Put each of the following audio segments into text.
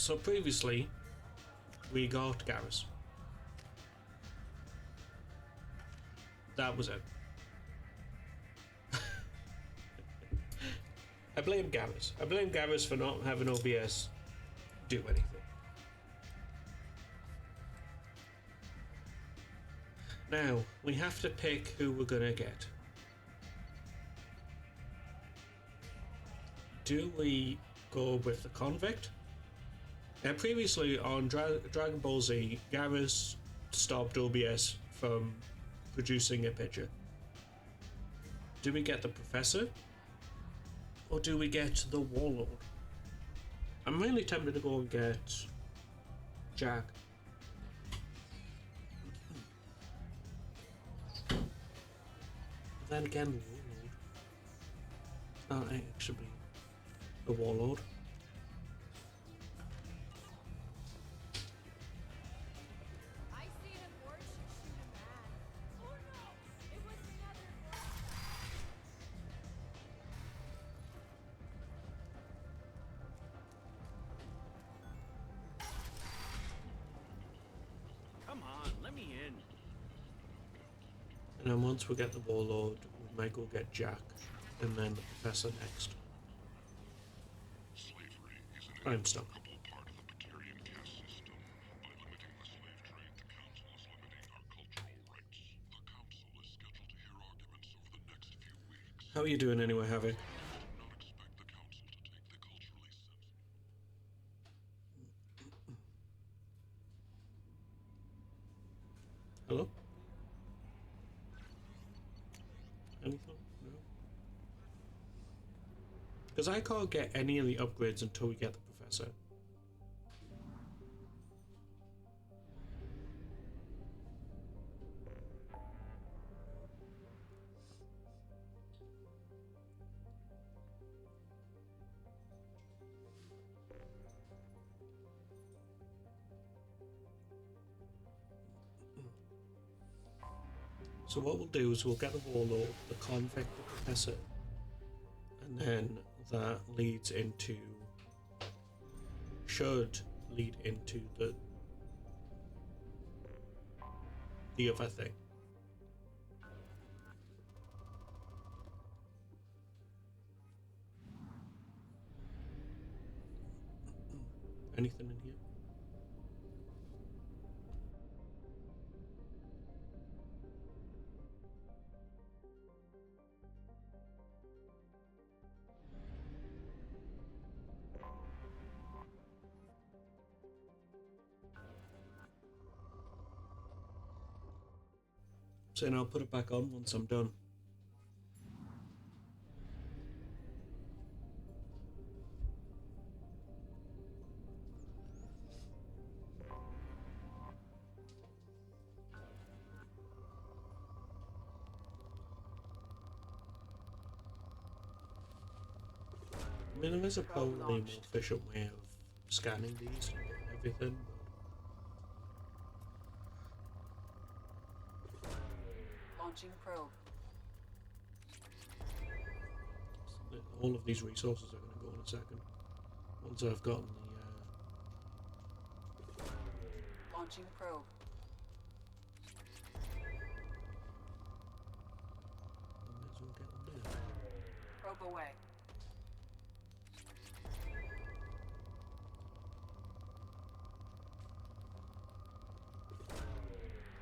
So previously, we got Garrus. That was it. I blame Garrus. I blame Garrus for not having OBS do anything. Now, we have to pick who we're gonna get. Do we go with the convict? Now, previously on Dragon Ball Z, Garrus stopped OBS from producing a picture. Do we get the Professor? Or do we get the Warlord? I'm really tempted to go and get Jack. Then again, the Warlord. That actually be the Warlord. Come on, let me in. And then once we get the Warlord, we might go get Jack, and then the Professor next. Slavery is an I'm stuck. inevitable part of the Batarian caste system. By limiting the slave trade, the Council is limiting our cultural rights. The Council is scheduled to hear arguments over the next few weeks. How are you doing anyway, Havoc? Do not expect the Council to take the culturally sensitive. Hello? Anything? No? Because I can't get any of the upgrades until we get the Professor. So what we'll do is we'll get the Warlord, the Convict, the Professor, and then that leads into, should lead into the other thing. Anything in here? So then I'll put it back on once I'm done. I mean, there is a probably more efficient way of scanning these and getting everything. Launching probe. All of these resources are going to go in a second. Once I've gotten the Launching probe. I might as well get them there. Probe away.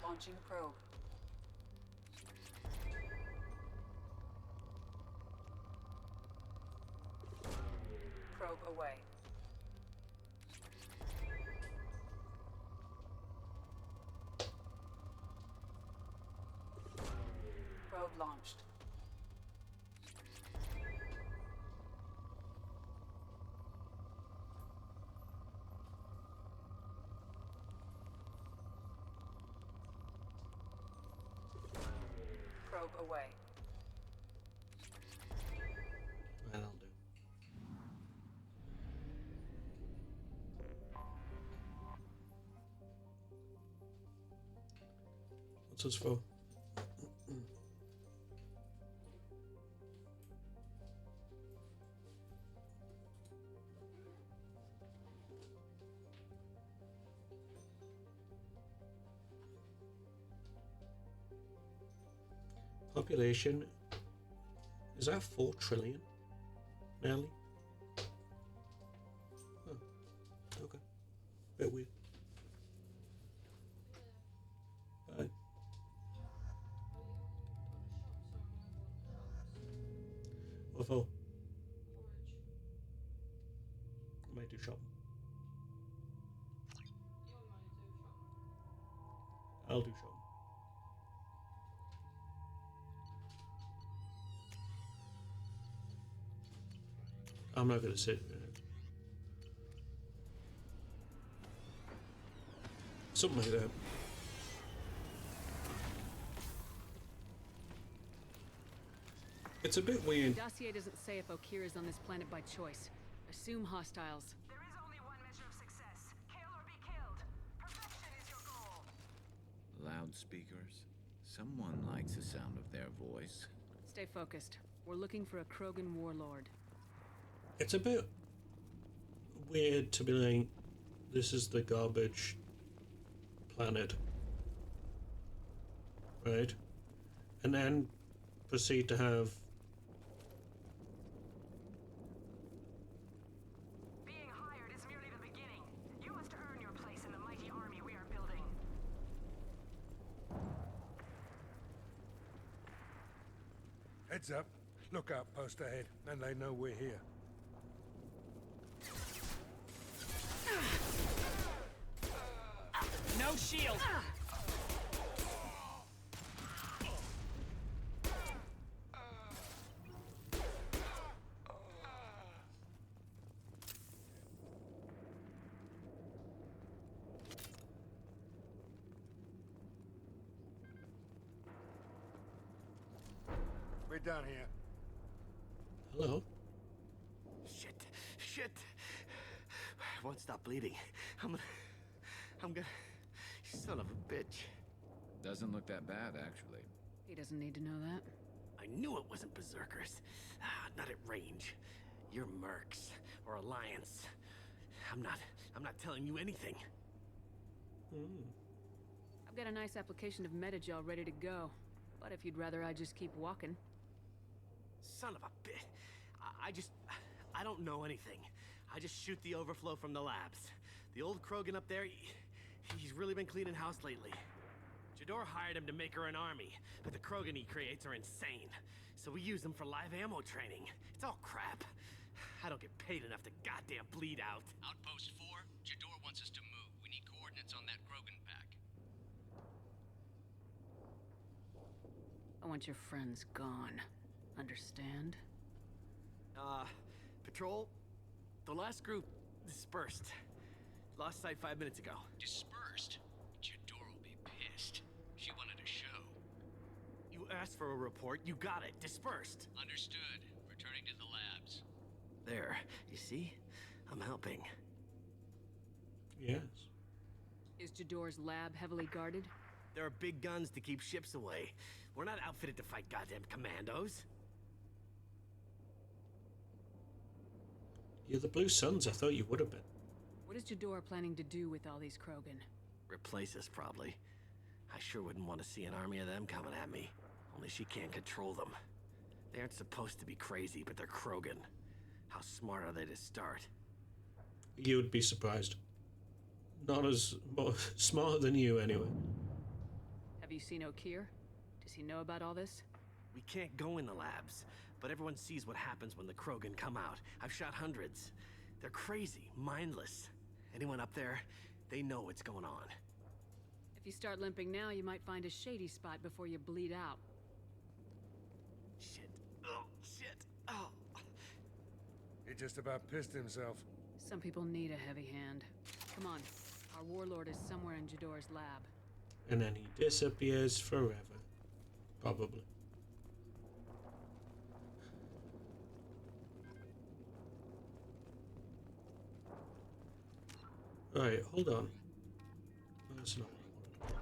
Launching probe. Probe away. Probe launched. Probe away. That'll do. What's this for? Population is that 4 trillion? Nearly? Oh, okay. Bit weird. Right. What for? I might do shopping. I'll do shopping. I'm not gonna sit. Something like that. It's a bit weird. Dossier doesn't say if Okir is on this planet by choice. Assume hostiles. There is only one measure of success. Kill or be killed. Perfection is your goal. Loudspeakers? Someone likes the sound of their voice. Stay focused. We're looking for a Krogan warlord. It's a bit weird to be like, this is the garbage planet, right? And then proceed to have Being hired is merely the beginning. You must earn your place in the mighty army we are building. Heads up. Lookout post ahead, and they know we're here. No shield. We're done here. hello. Shit. I won't stop bleeding. I'm gonna... Son of a bitch. Doesn't look that bad, actually. He doesn't need to know that. I knew it wasn't berserkers. Not at range. You're mercs or Alliance. I'm not telling you anything. I've got a nice application of metagel ready to go. But if you'd rather I just keep walking. Son of a bitch. I don't know anything. I just shoot the overflow from the labs. The old Krogan up there, he's really been cleaning house lately. Jador hired him to make her an army, but the Krogan he creates are insane. So we use them for live ammo training. It's all crap. I don't get paid enough to goddamn bleed out. Outpost 4, Jador wants us to move. We need coordinates on that Krogan pack. I want your friends gone. Understand? Patrol, the last group dispersed. Lost sight 5 minutes ago. Dispersed? Jador will be pissed. She wanted a show. You asked for a report, you got it. Dispersed. Understood. Returning to the labs. There, you see? I'm helping. Yes. Is Jador's lab heavily guarded? There are big guns to keep ships away. We're not outfitted to fight goddamn commandos. You're the Blue Suns. I thought you would have been. What is Jador planning to do with all these Krogan? Replace us, probably. I sure wouldn't want to see an army of them coming at me. Only she can't control them. They aren't supposed to be crazy, but they're Krogan. How smart are they to start? You would be surprised. Not as smarter than you, anyway. Have you seen Okir? Does he know about all this? We can't go in the labs, but everyone sees what happens when the Krogan come out. I've shot hundreds. They're crazy, mindless. Anyone up there, they know what's going on. If you start limping now, you might find a shady spot before you bleed out. Shit. Oh, shit. Oh. He just about pissed himself. Some people need a heavy hand. Come on. Our warlord is somewhere in Jador's lab. And then he disappears forever. Probably. Alright, hold on. That's not what I wanted.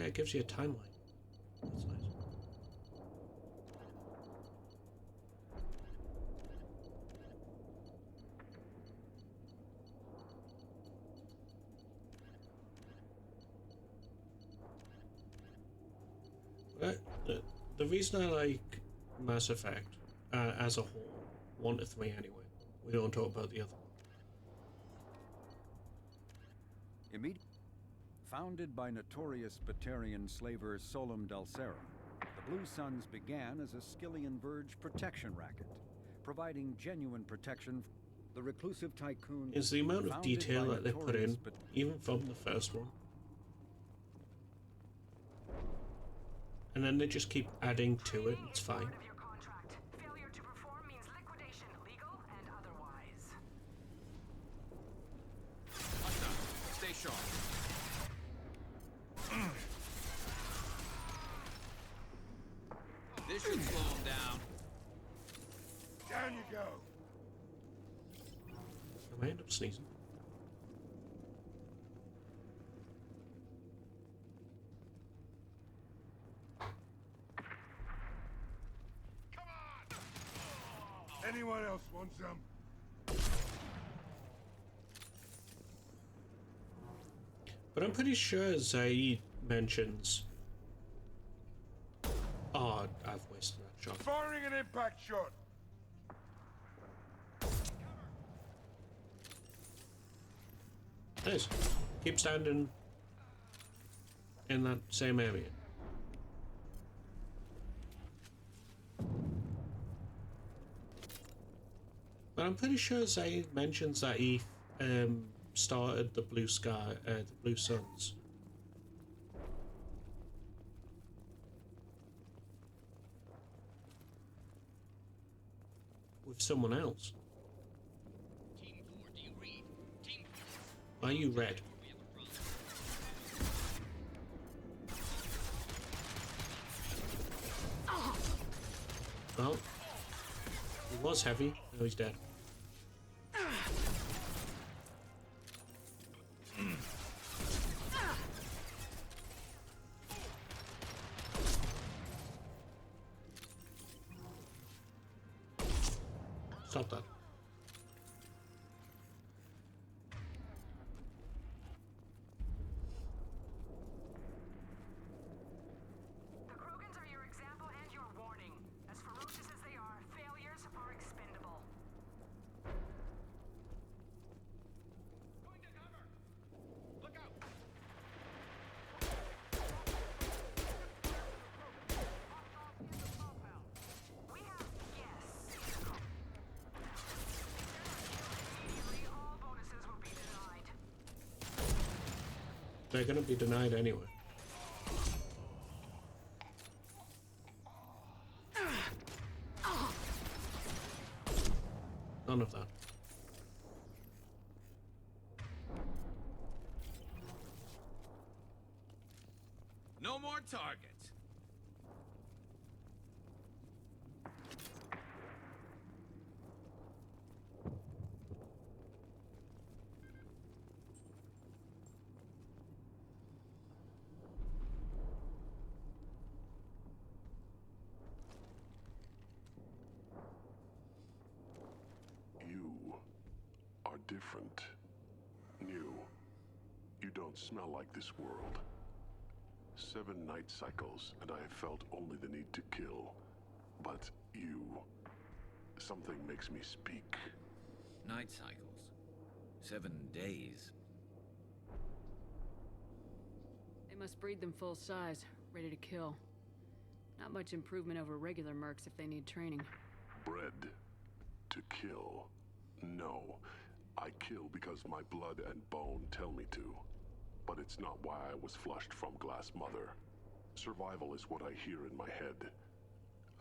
Yeah, it gives you a timeline. That's nice. The reason I like Mass Effect as a whole, 1 to 3 anyway, we don't talk about the other one. Founded by notorious Batarian slaver Solum Dalsera, the Blue Suns began as a Skillian Verge protection racket, providing genuine protection. The reclusive tycoon Is the amount of founded detail by that they put in, notorious even from the first one, and then they just keep adding to it, it's fine. Of your contract. Failure to perform means liquidation, legal and otherwise. Stay sharp. This should slow him down. Down you go. I might end up sneezing. Anyone else want some? But I'm pretty sure Zaid mentions... Oh, I've wasted that shot. Firing an impact shot. Nice. Keep standing in that same area. But I'm pretty sure Zaid mentions that he started the Blue Sky, the Blue Suns. With someone else. Team 4, do you read? Team 4. Why are you red? We have a problem. Well, he was heavy, now he's dead. Stop that. The Krogans are your example and your warning. As ferocious as they are, failures are expendable. Going to cover! Look out! We have yes. Immediately, all bonuses will be denied. They're gonna be denied anyway. None of that. No more targets. You are different. New. You don't smell like this world. 7 night cycles, and I have felt only the need to kill. But you... Something makes me speak. Night cycles. 7 days. They must breed them full size, ready to kill. Not much improvement over regular mercs if they need training. Bred to kill. No. I kill because my blood and bone tell me to. But it's not why I was flushed from Glass Mother. Survival is what I hear in my head.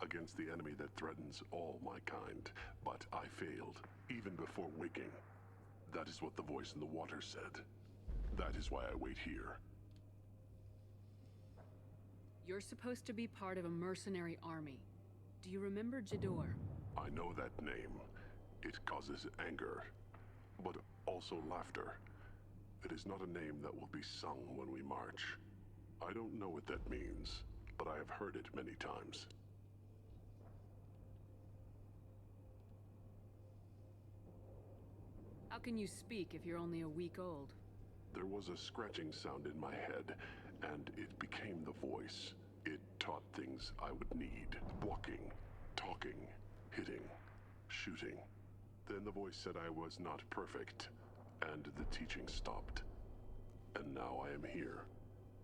Against the enemy that threatens all my kind. But I failed, even before waking. That is what the voice in the water said. That is why I wait here. You're supposed to be part of a mercenary army. Do you remember Jador? I know that name. It causes anger, but also laughter. It is not a name that will be sung when we march. I don't know what that means, but I have heard it many times. How can you speak if you're only a week old? There was a scratching sound in my head, and it became the voice. It taught things I would need. Walking, talking, hitting, shooting. Then the voice said I was not perfect, and the teaching stopped. And now I am here.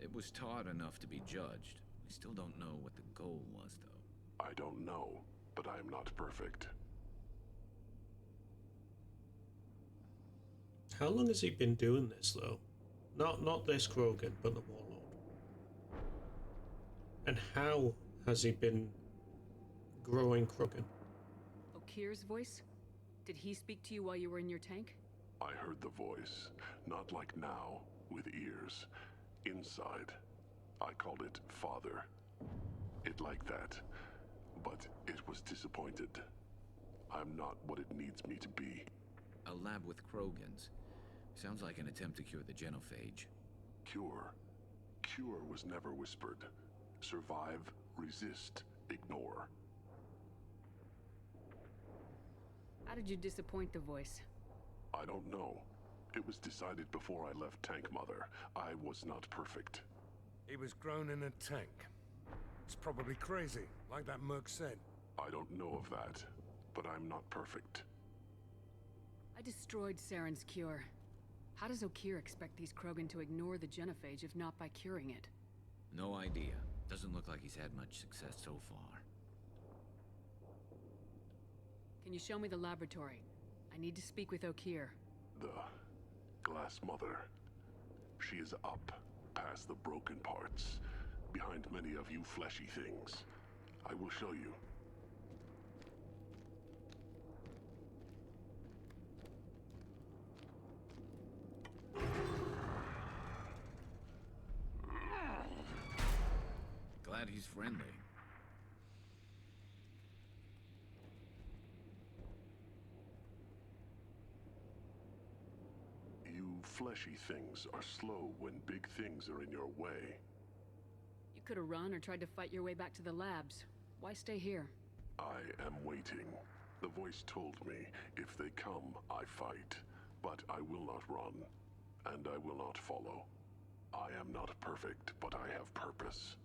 It was taught enough to be judged. We still don't know what the goal was, though. I don't know, but I am not perfect. How long has he been doing this, though? Not this Krogan, but the Warlord. And how has he been growing Krogan? Okir's voice? Did he speak to you while you were in your tank? I heard the voice, not like now, with ears. Inside. I called it Father. It liked that, but it was disappointed. I'm not what it needs me to be. A lab with Krogans. Sounds like an attempt to cure the genophage. Cure? Cure was never whispered. Survive, resist, ignore. How did you disappoint the voice? I don't know. It was decided before I left Tank Mother. I was not perfect. He was grown in a tank. It's probably crazy, like that merc said. I don't know of that, but I'm not perfect. I destroyed Saren's cure. How does Okir expect these Krogan to ignore the genophage if not by curing it? No idea. Doesn't look like he's had much success so far. Can you show me the laboratory? I need to speak with Okir. The Glass Mother. She is up, past the broken parts, behind many of you fleshy things. I will show you. Glad he's friendly. You fleshy things are slow when big things are in your way. You could have run or tried to fight your way back to the labs. Why stay here? I am waiting. The voice told me, if they come, I fight. But I will not run, and I will not follow. I am not perfect, but I have purpose.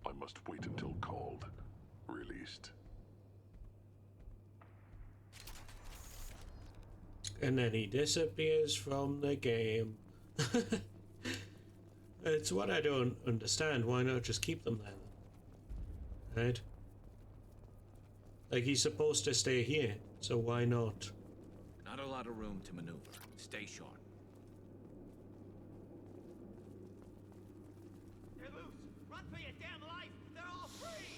I must wait until called, released. And then he disappears from the game. It's what I don't understand. Why not just keep them there then? Right? Like, he's supposed to stay here, so why not? Not a lot of room to maneuver. Stay sharp. They're loose! Run for your damn life! They're all free!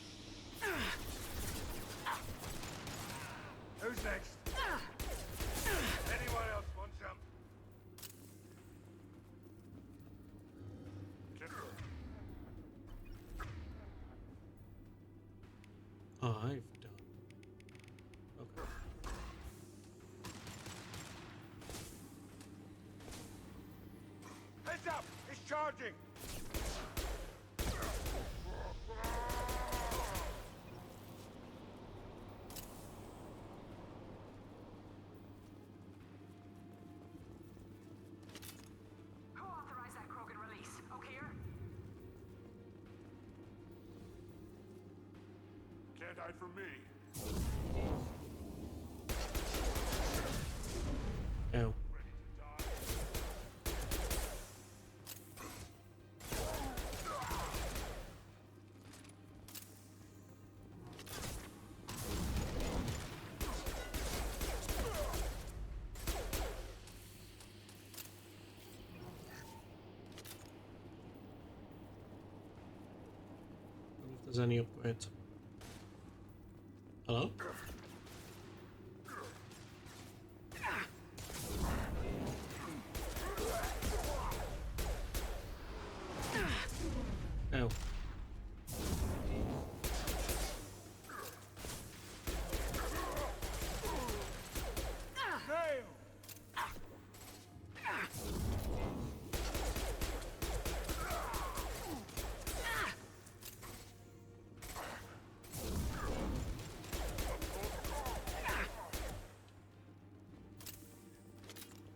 Who's next? Anyone else want some? I've done. Okay. Heads up! It's charging! Who authorized that Krogan release? Okir? Can't hide from me. Ow. Wonder if there's any upgrades. Hello? Ow. Nail!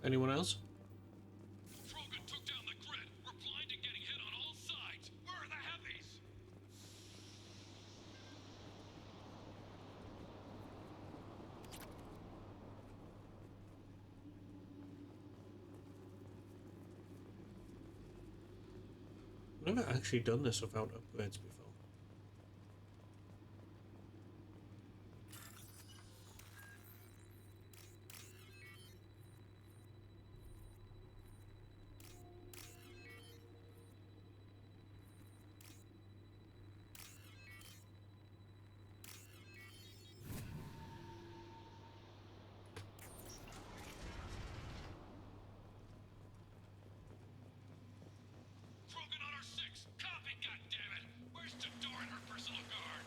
Anyone else? Krogan took down the grid. We're blind and getting hit on all sides. Where are the heavies? I've never actually done this without upgrades before. Krogan on our 6. Copy, goddammit. Where's Tador and her personal guard?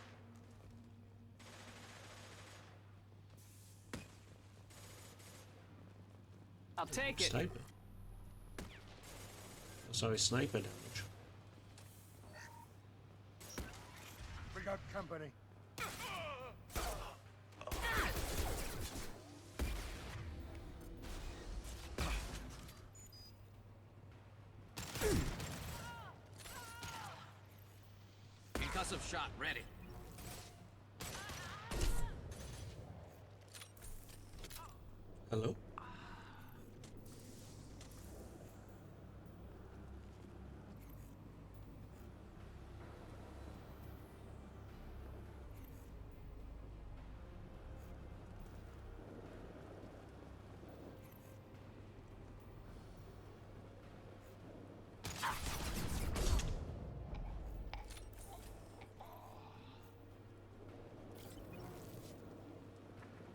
I'll take it. Sniper. Oh, sorry, sniper damage. We got company. Concussive shot ready. Hello?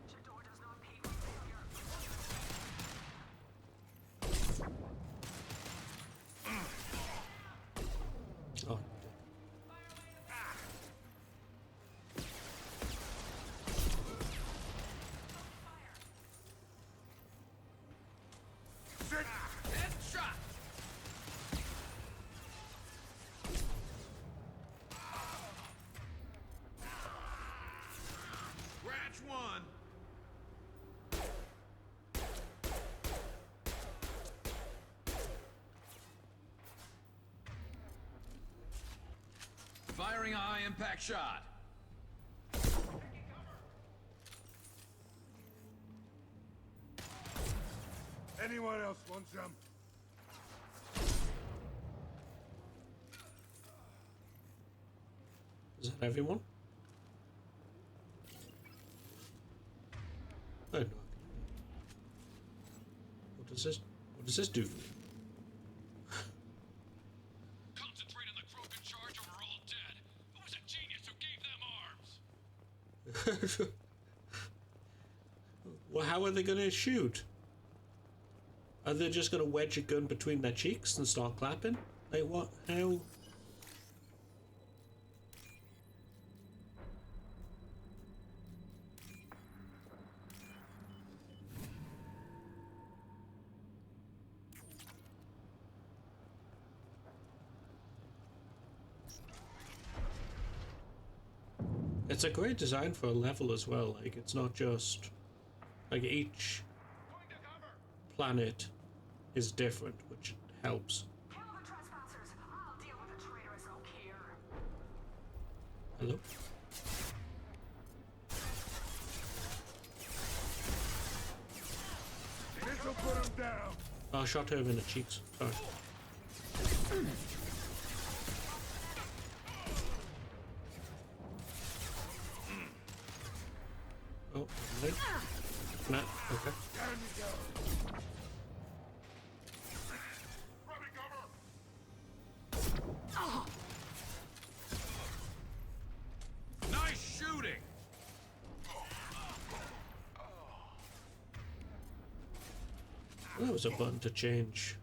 Shepard does not pay for failure. Oh. Headshot. Scratch one. Firing a high impact shot. Anyone else want some? Is that everyone? I have no idea. What does this do for me? Concentrate on the Krogan charge or we're all dead. Who was a genius who gave them arms? Well, how are they gonna shoot? Are they just gonna wedge a gun between their cheeks and start clapping? Like what? How? It's a great design for a level as well. Like, it's not just like each planet is different, which helps. Kill the trespassers. I'll deal with the traitorous Okier. Hello? This'll put him down. Oh, I shot her in the cheeks. Sorry. Oh, right. Nah, okay. Down you go. Nice shooting. That was a button to change.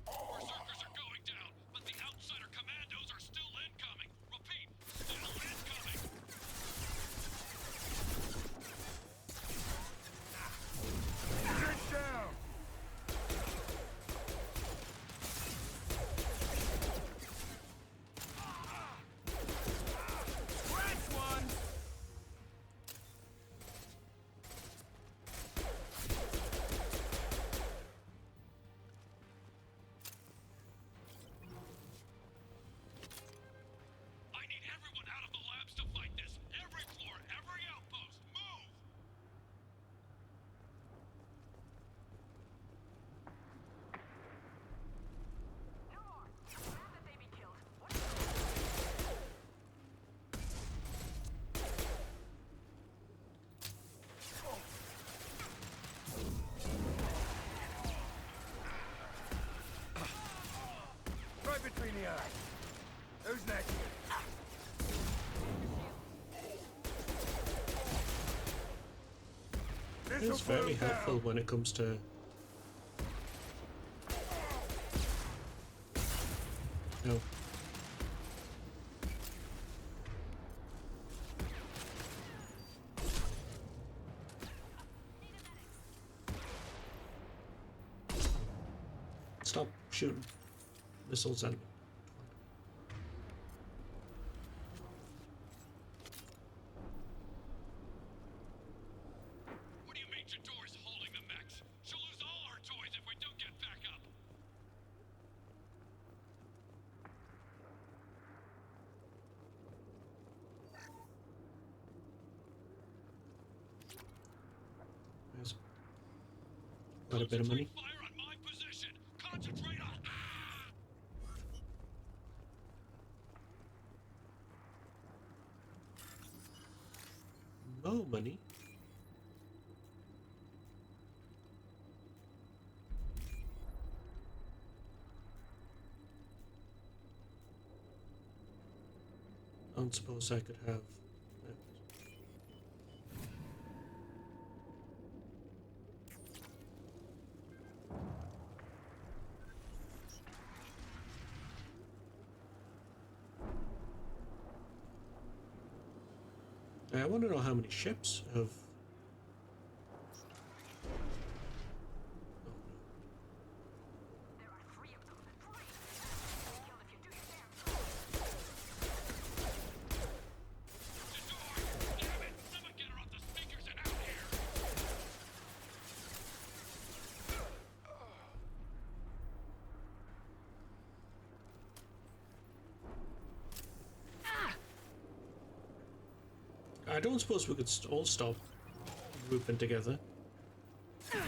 Berserkers are going down, but the outsider commandos are still incoming. Repeat, still incoming. Get down. Scratch one. die. Who's next? It's very helpful when it comes to no. Stop shooting missiles at me. What do you mean Jador's holding the mechs? She'll lose all her toys if we don't get back up. There's quite a bit of money. Fire on my position. Concentrate on. No money. I don't suppose I could have. I want to know how many ships have. There are 3 of them. 3! Killed if you do your damn Jador! Damn it! Someone get her off the speakers and out here! I don't suppose we could all stop grouping together. And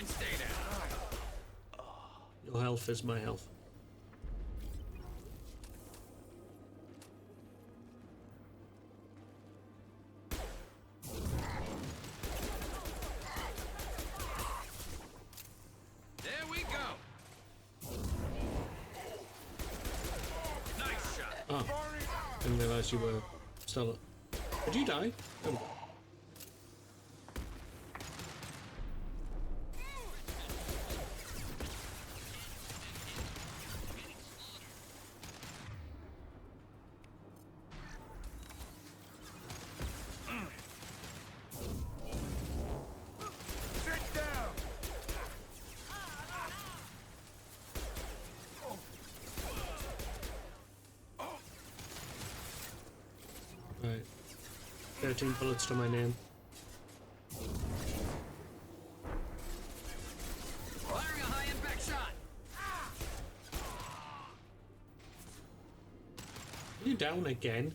stay down. Your health is my health. There we go. Nice shot. Ah, didn't realize you were still. Did you die? Oh. Sit down! Right. 13 bullets to my name. Firing a high impact shot. Are you down again?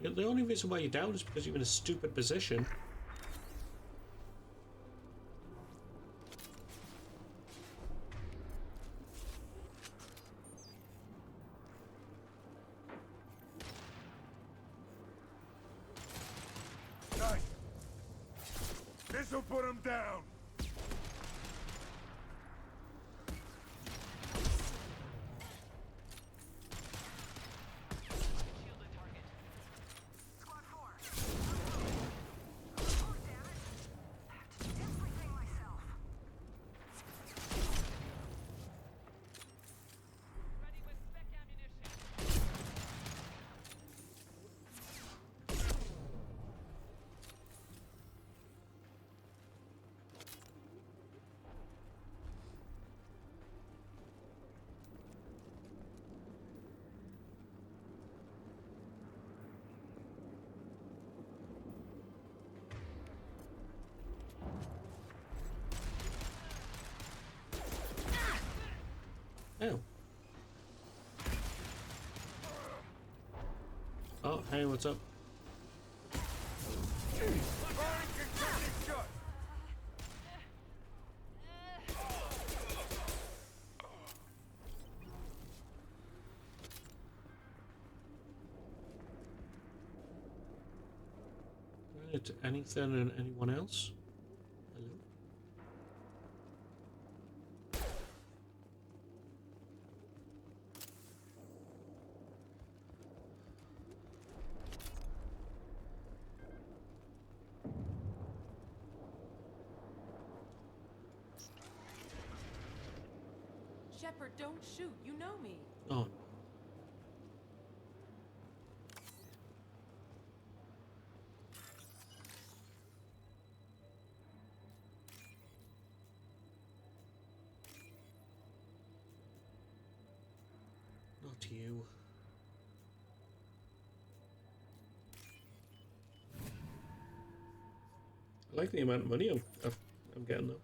The only reason why you're down is because you're in a stupid position. Nice. This'll put him down. Squad 4. Oh, damn it. I have to do everything myself. Ready with spec ammunition. Oh. Oh, hey, what's up? Firing concerted shot. Right, anything and anyone else? Hello? Shepard, don't shoot. You know me. Oh, not you. I like the amount of money I'm getting though.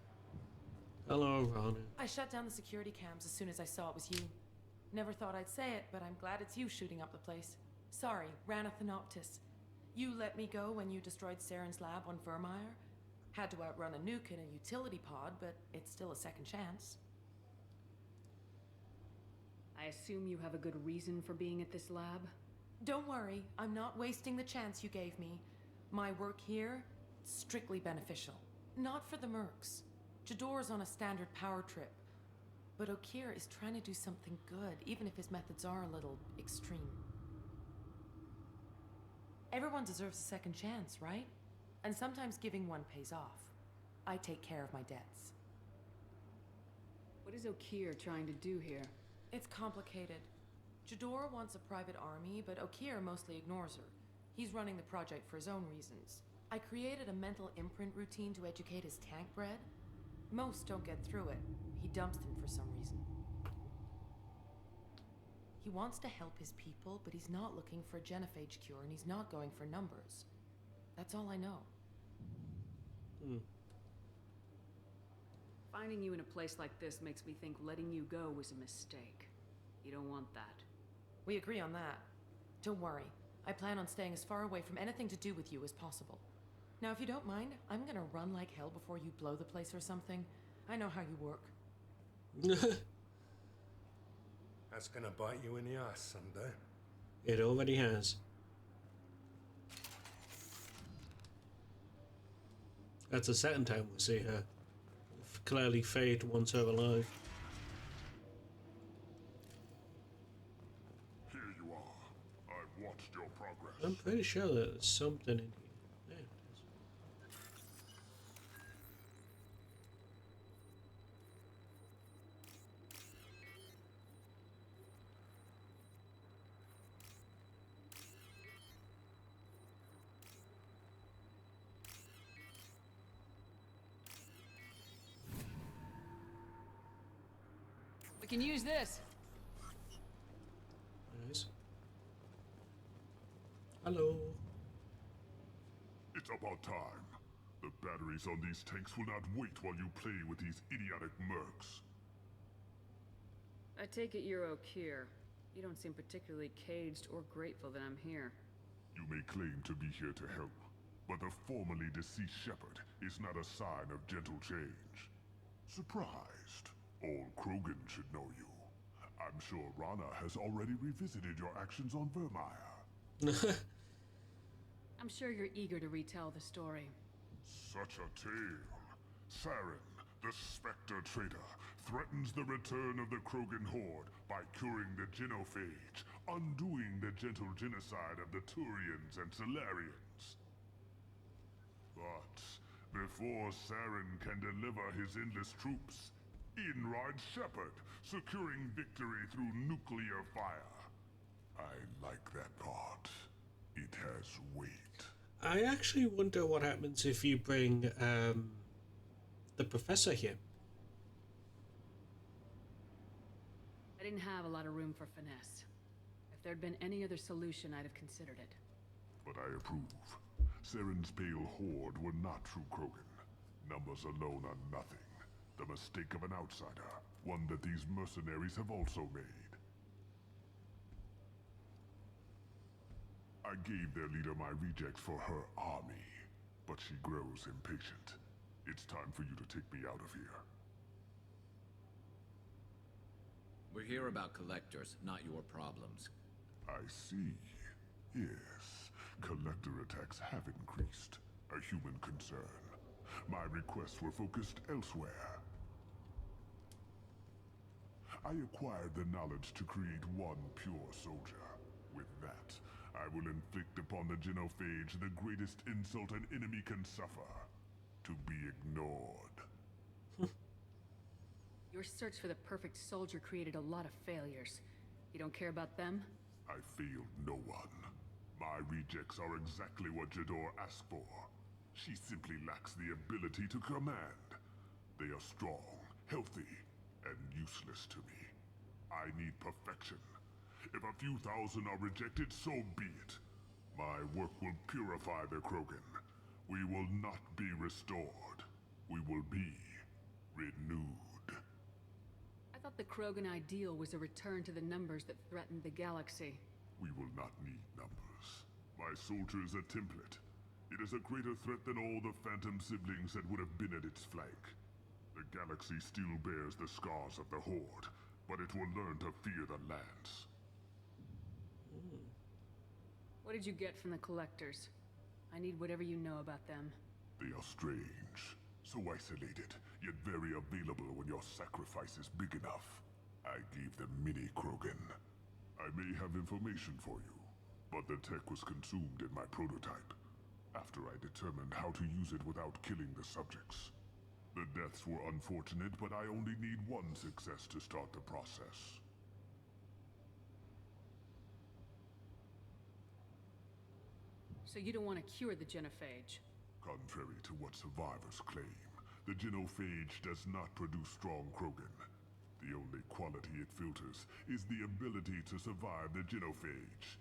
Hello, Rana. I shut down the security cams as soon as I saw it was you. Never thought I'd say it, but I'm glad it's you shooting up the place. Sorry, Ranathanoptis. You let me go when you destroyed Saren's lab on Vermeer. Had to outrun a nuke in a utility pod, but it's still a second chance. I assume you have a good reason for being at this lab? Don't worry, I'm not wasting the chance you gave me. My work here, strictly beneficial. Not for the mercs. Jador's on a standard power trip. But Okeer is trying to do something good, even if his methods are a little extreme. Everyone deserves a second chance, right? And sometimes giving one pays off. I take care of my debts. What is Okeer trying to do here? It's complicated. Jador wants a private army, but Okeer mostly ignores her. He's running the project for his own reasons. I created a mental imprint routine to educate his tank bred. Most don't get through it. He dumps them for some reason. He wants to help his people, but he's not looking for a genophage cure, and he's not going for numbers. That's all I know. Finding you in a place like this makes me think letting you go was a mistake. You don't want that. We agree on that. Don't worry. I plan on staying as far away from anything to do with you as possible. Now, if you don't mind, I'm gonna run like hell before you blow the place or something. I know how you work. That's gonna bite you in the ass someday. It already has. That's the second time we see her. Clearly Fate wants her alive. Here you are. I've watched your progress. I'm pretty sure that there's something in here. There it is. We can use this. Nice. Hello. It's about time. The batteries on these tanks will not wait while you play with these idiotic mercs. I take it you're Okeer. You don't seem particularly caged or grateful that I'm here. You may claim to be here to help, but the formerly deceased Shepard is not a sign of gentle change. Surprised? All Krogan should know you. I'm sure Rana has already revisited your actions on Vermeer. I'm sure you're eager to retell the story. Such a tale. Saren, the Spectre traitor, threatens the return of the Krogan horde by curing the genophage, undoing the gentle genocide of the Turians and Solarians. But before Saren can deliver his endless troops, in rides Shepard, securing victory through nuclear fire. I like that part. It has weight. I actually wonder what happens if you bring the professor here. I didn't have a lot of room for finesse. If there'd been any other solution, I'd have considered it. But I approve. Saren's pale horde were not true Krogan. Numbers alone are nothing. The mistake of an outsider, one that these mercenaries have also made. I gave their leader my rejects for her army, but she grows impatient. It's time for you to take me out of here. We're here about collectors, not your problems. I see. Yes, collector attacks have increased. A human concern. My requests were focused elsewhere. I acquired the knowledge to create one pure soldier. With that, I will inflict upon the genophage the greatest insult an enemy can suffer. To be ignored. Your search for the perfect soldier created a lot of failures. You don't care about them? I failed no one. My rejects are exactly what Jador asked for. She simply lacks the ability to command. They are strong, healthy, and useless to me. I need perfection. If a few thousand are rejected, so be it. My work will purify the Krogan. We will not be restored. We will be renewed. I thought the Krogan ideal was a return to the numbers that threatened the galaxy. We will not need numbers. My soldier is a template. It is a greater threat than all the Phantom siblings that would have been at its flank. The galaxy still bears the scars of the Horde, but it will learn to fear the lands. What did you get from the Collectors? I need whatever you know about them. They are strange, so isolated, yet very available when your sacrifice is big enough. I gave them mini Krogan. I may have information for you, but the tech was consumed in my prototype, after I determined how to use it without killing the subjects. The deaths were unfortunate, but I only need one success to start the process. So you don't want to cure the genophage? Contrary to what survivors claim, the genophage does not produce strong Krogan. The only quality it filters is the ability to survive the genophage.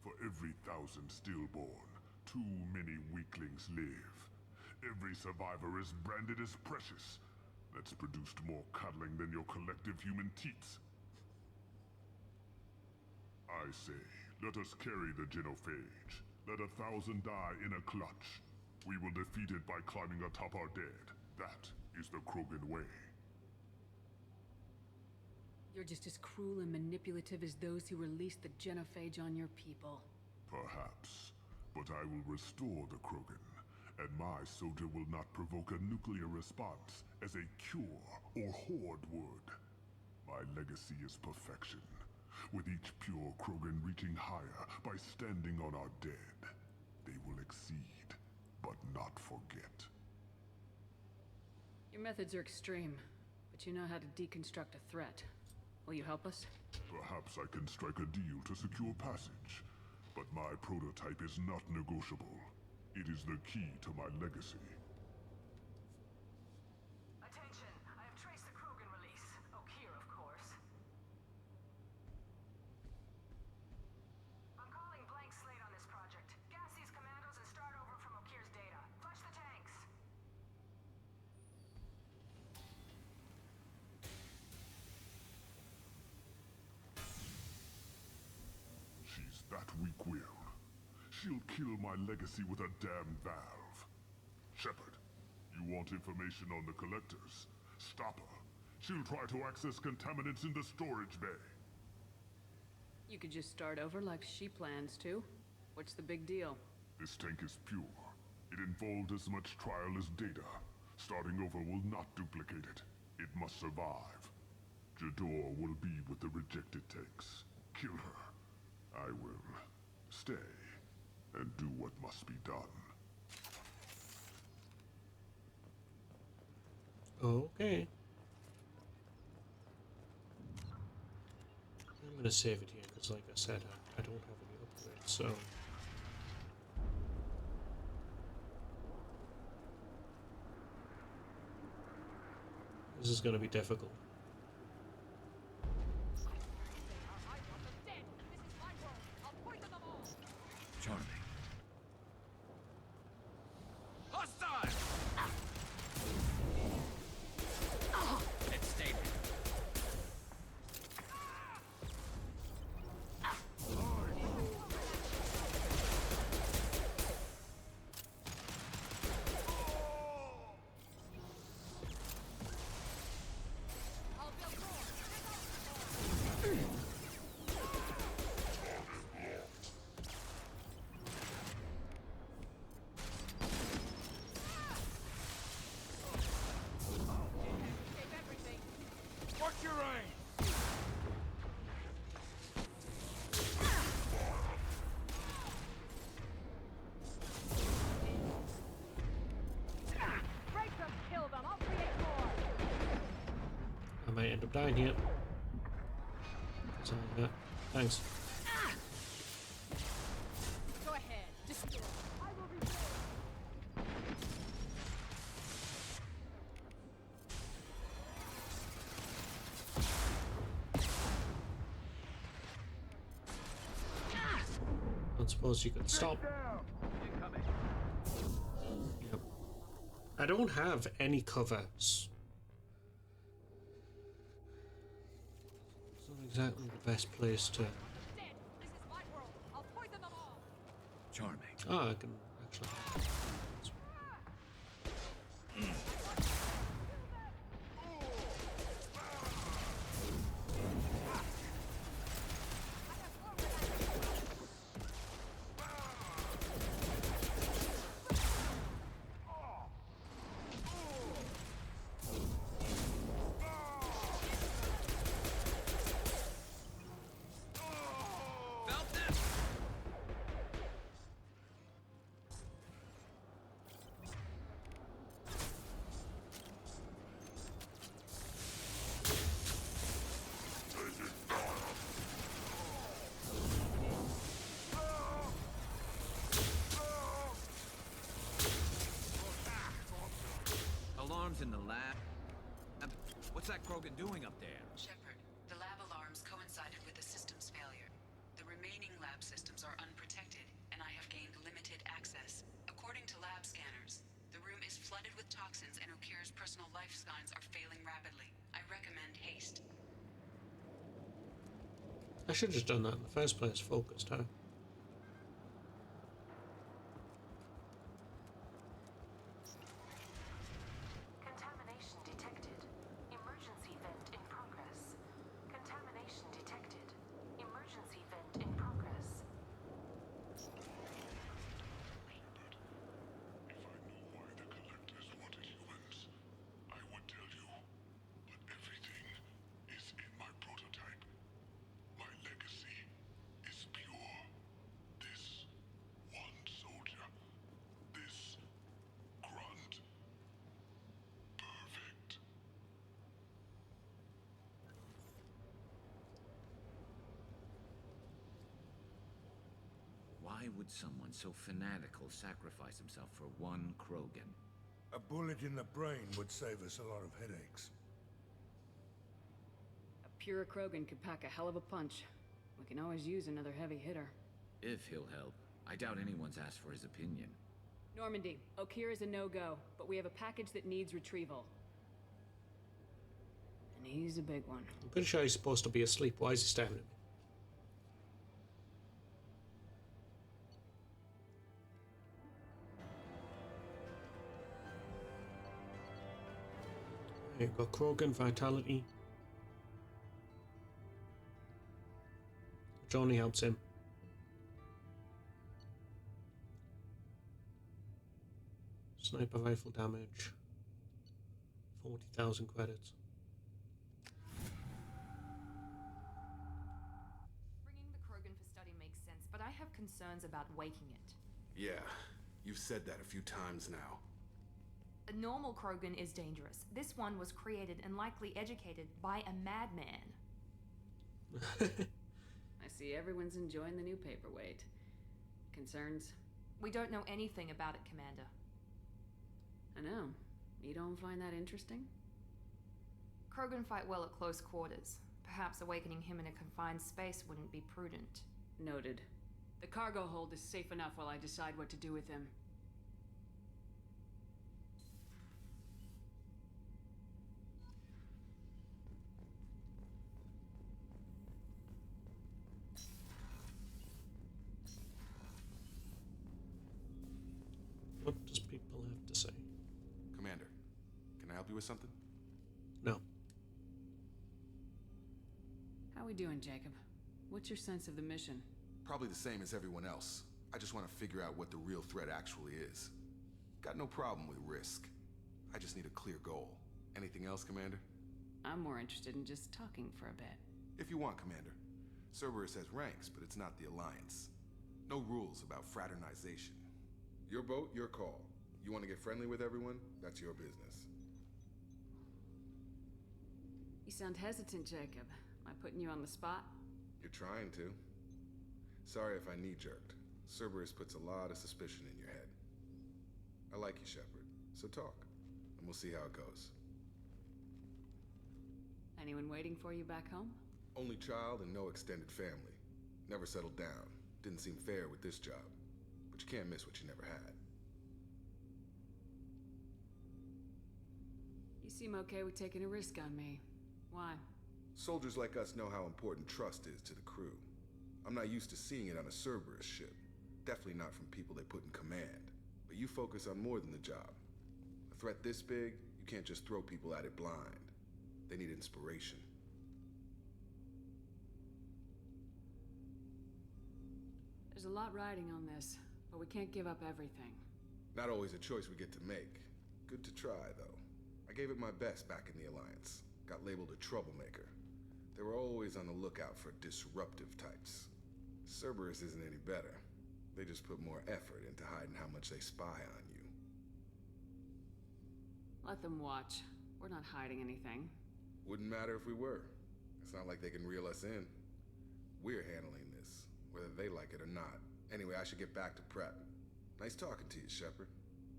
For every 1,000 stillborn, too many weaklings live. Every survivor is branded as precious. That's produced more cuddling than your collective human teats. I say, let us carry the genophage. Let 1,000 die in a clutch. We will defeat it by climbing atop our dead. That is the Krogan way. You're just as cruel and manipulative as those who released the genophage on your people. Perhaps. But I will restore the Krogan. And my soldier will not provoke a nuclear response as a cure or horde would. My legacy is perfection. With each pure Krogan reaching higher by standing on our dead, they will exceed, but not forget. Your methods are extreme, but you know how to deconstruct a threat. Will you help us? Perhaps I can strike a deal to secure passage, but my prototype is not negotiable. It is the key to my legacy. Attention, I have traced the Krogan release. Okeer, of course. I'm calling blank slate on this project. Gas these commandos and start over from Okeer's data. Flush the tanks. She's that weak-willed. She'll kill my legacy with a damn valve. Shepard, you want information on the Collectors? Stop her. She'll try to access contaminants in the storage bay. You could just start over like she plans to. What's the big deal? This tank is pure. It involved as much trial as data. Starting over will not duplicate it. It must survive. Jador will be with the rejected tanks. Kill her. I will stay and do what must be done. Okay. I'm gonna save it here because, like I said, I don't have any upgrades, so. This is gonna be difficult. Charlie. Hostile! Let's stay there. might end up dying here. So, thanks. Go ahead. Destroy. I will rebuild. I suppose you could stop. Yep. I don't have any covers. It's not exactly the best place to. Charming. Oh, I can actually. Alarms in the lab. What's that Krogan doing up there? Shepard, the lab alarms coincided with the system's failure. The remaining lab systems are unprotected, and I have gained limited access. According to lab scanners, the room is flooded with toxins and Okira's personal life signs are failing rapidly. I recommend haste. I should have just done that in the first place. Focused, huh? Contamination detected. Emergency vent in progress. Contamination detected. Emergency vent in progress. If I knew why the collectors wanted humans, I would tell you. But everything is in my prototype. My legacy is pure. This one soldier. This Grunt. Perfect. Why would someone so fanatical sacrifice himself for one Krogan? A bullet in the brain would save us a lot of headaches. A pure Krogan could pack a hell of a punch. We can always use another heavy hitter. If he'll help. I doubt anyone's asked for his opinion. Normandy, Okira's a no-go, but we have a package that needs retrieval. And he's a big one. I'm pretty sure he's supposed to be asleep. Why is he staring at me? You've got Krogan Vitality, which only helps him. Sniper rifle damage, 40,000 credits. Bringing the Krogan for study makes sense, but I have concerns about waking it. Yeah, you've said that a few times now. A normal Krogan is dangerous. This one was created and likely educated by a madman. I see everyone's enjoying the new paperweight. Concerns? We don't know anything about it, Commander. I know. You don't find that interesting? Krogan fight well at close quarters. Perhaps awakening him in a confined space wouldn't be prudent. Noted. The cargo hold is safe enough while I decide what to do with him. What does people have to say? Commander, can I help you with something? No. How we doing, Jacob? What's your sense of the mission? Probably the same as everyone else. I just want to figure out what the real threat actually is. Got no problem with risk. I just need a clear goal. Anything else, Commander? I'm more interested in just talking for a bit. If you want, Commander. Cerberus has ranks, but it's not the Alliance. No rules about fraternization. Your boat, your call. You want to get friendly with everyone? That's your business. You You sound hesitant, Jacob. Am I putting you on the spot? You're trying to. Sorry if I knee-jerked. Cerberus puts a lot of suspicion in your head. I like you, Shepard, so talk, and we'll see how it goes. Anyone waiting for you back home? Only child and no extended family. Never settled down. Didn't seem fair with this job. But you can't miss what you never had. You seem okay with taking a risk on me. Why? Soldiers like us know how important trust is to the crew. I'm not used to seeing it on a Cerberus ship. Definitely not from people they put in command. But you focus on more than the job. A threat this big, you can't just throw people at it blind. They need inspiration. There's a lot riding on this, but we can't give up everything. Not always a choice we get to make. Good to try, though. I gave it my best back in the Alliance. Got labeled a troublemaker. They were always on the lookout for disruptive types. Cerberus isn't any better. They just put more effort into hiding how much they spy on you. Let them watch. We're not hiding anything. Wouldn't matter if we were. It's not like they can reel us in. We're handling this, whether they like it or not. Anyway, I should get back to prep. Nice talking to you, Shepard.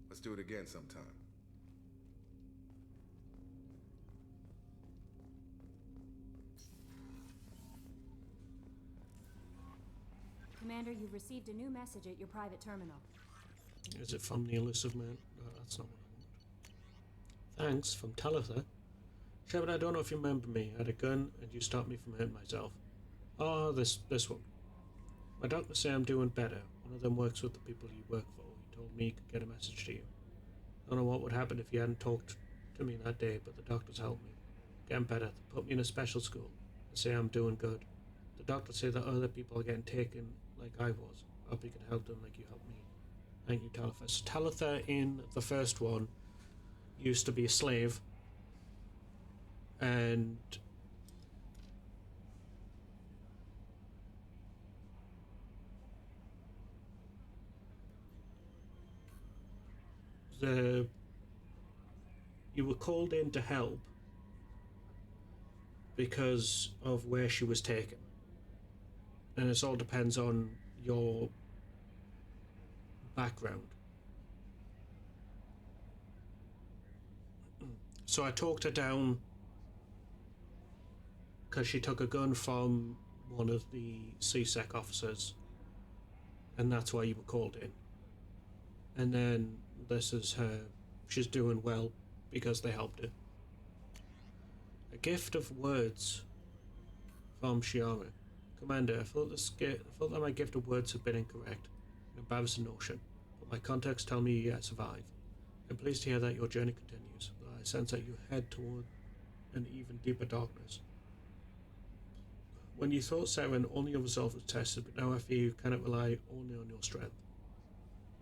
Let's do it again sometime. Commander, you've received a new message at your private terminal. Is it from the elusive man? No, that's not what I want. Thanks, from Talitha. Shepard, I don't know if you remember me. I had a gun and you stopped me from hurting myself. Oh, this one. My doctors say I'm doing better. One of them works with the people you work for. He told me he could get a message to you. I don't know what would happen if you hadn't talked to me that day, but the doctors helped me. Getting better. They put me in a special school. They say I'm doing good. The doctors say that other people are getting taken like I was. I hope you can help them like you helped me. Thank you, Talitha. So Talitha in the first one used to be a slave, and you were called in to help because of where she was taken, and it all depends on your background. So I talked her down because she took a gun from one of the CSEC officers, and that's why you were called in. And then this is her. She's doing well because they helped her. A gift of words from Shiara. Commander, I thought that my gift of words had been incorrect. An embarrassing notion, but my contacts tell me you yet survive. I'm pleased to hear that your journey continues, but I sense that you head toward an even deeper darkness. When you thought Saren, only your resolve was tested, but now I fear you cannot rely only on your strength.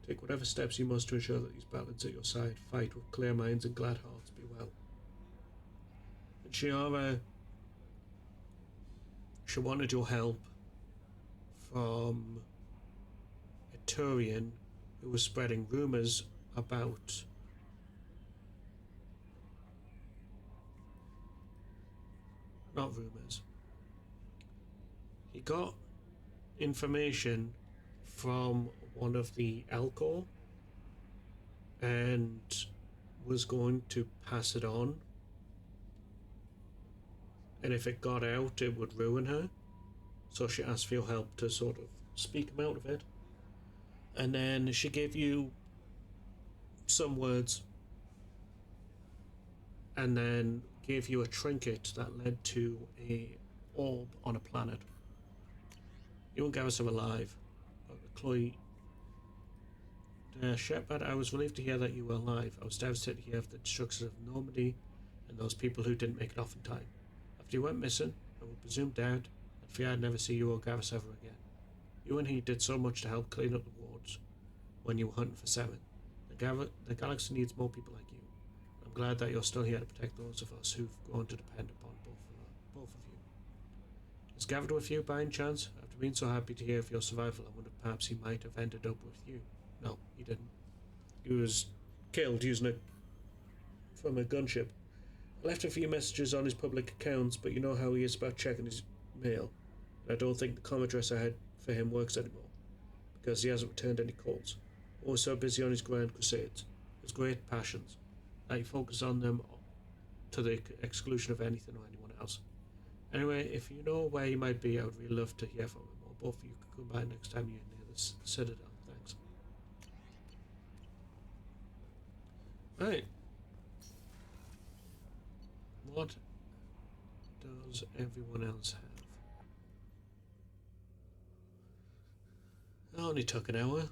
Take whatever steps you must to ensure that these battalions at your side fight with clear minds and glad hearts. Be well. And Shiara, she wanted your help from a Turian who was spreading rumors about not rumors. He got information from one of the Elcor and was going to pass it on, and if it got out it would ruin her, so she asked for your help to sort of speak him out of it. And then she gave you some words and then gave you a trinket that led to a orb on a planet. You and Garrus are alive. Chloe, Shepard, I was relieved to hear that you were alive. I was devastated to hear of the destruction of Normandy and those people who didn't make it off in time. After you went missing, I would presume dead, and fear I'd never see you or Garrus ever again. You and he did so much to help clean up the wards when you were hunting for Saren. The galaxy needs more people like you. I'm glad that you're still here to protect those of us who've grown to depend upon both of you. Is Gathered with you by any chance? After being so happy to hear of your survival, I wondered perhaps he might have ended up with you. No, he didn't. He was killed using from a gunship. I left a few messages on his public accounts, but you know how he is about checking his mail. I don't think the com address I had for him works anymore, because he hasn't returned any calls. Always so busy on his grand crusades, his great passions, that he focuses on them to the exclusion of anything or anyone else. Anyway, if you know where he might be, I would really love to hear from him, or both of you could come by next time you're near the Citadel. Thanks. Right. What does everyone else have? It only took an hour.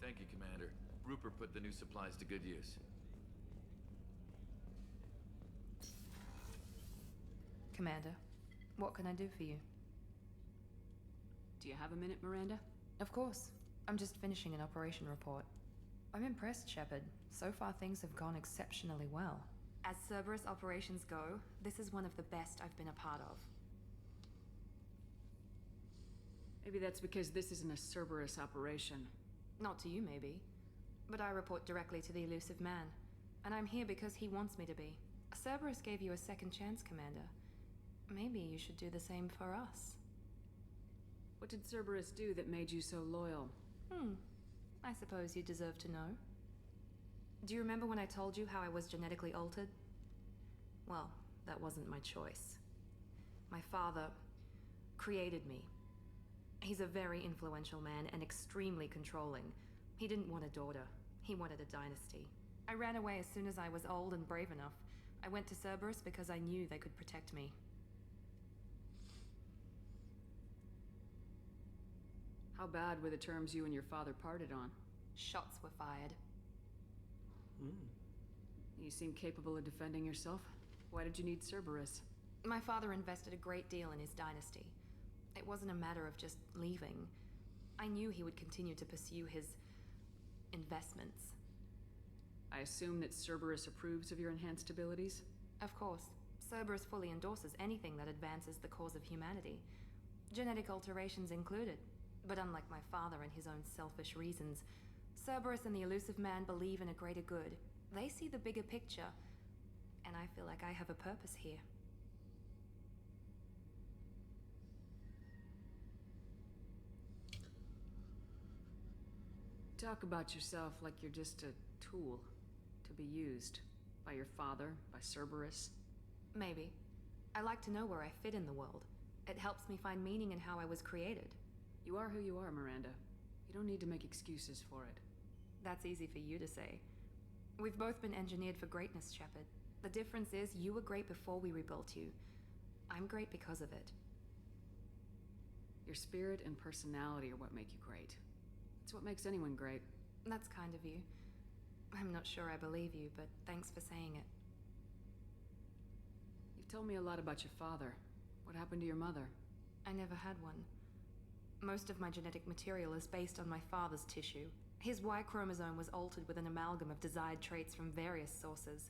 Thank you, Commander. Rupert put the new supplies to good use. Commander, what can I do for you? Do you have a minute, Miranda? Of course. I'm just finishing an operation report. I'm impressed, Shepard. So far things have gone exceptionally well. As Cerberus operations go, this is one of the best I've been a part of. Maybe that's because this isn't a Cerberus operation. Not to you, maybe. But I report directly to the elusive man. And I'm here because he wants me to be. Cerberus gave you a second chance, Commander. Maybe you should do the same for us. What did Cerberus do that made you so loyal? I suppose you deserve to know. Do you remember when I told you how I was genetically altered? Well, that wasn't my choice. My father created me. He's a very influential man and extremely controlling. He didn't want a daughter. He wanted a dynasty. I ran away as soon as I was old and brave enough. I went to Cerberus because I knew they could protect me. How bad were the terms you and your father parted on? Shots were fired. You seem capable of defending yourself. Why did you need Cerberus? My father invested a great deal in his dynasty. It wasn't a matter of just leaving. I knew he would continue to pursue his investments. I assume that Cerberus approves of your enhanced abilities? Of course. Cerberus fully endorses anything that advances the cause of humanity. Genetic alterations included. But unlike my father and his own selfish reasons, Cerberus and the elusive man believe in a greater good. They see the bigger picture, and I feel like I have a purpose here. Talk about yourself like you're just a tool to be used by your father, by Cerberus. Maybe. I like to know where I fit in the world. It helps me find meaning in how I was created. You are who you are, Miranda. You don't need to make excuses for it. That's easy for you to say. We've both been engineered for greatness, Shepard. The difference is you were great before we rebuilt you. I'm great because of it. Your spirit and personality are what make you great. It's what makes anyone great. That's kind of you. I'm not sure I believe you, but thanks for saying it. You've told me a lot about your father. What happened to your mother? I never had one. Most of my genetic material is based on my father's tissue. His Y chromosome was altered with an amalgam of desired traits from various sources.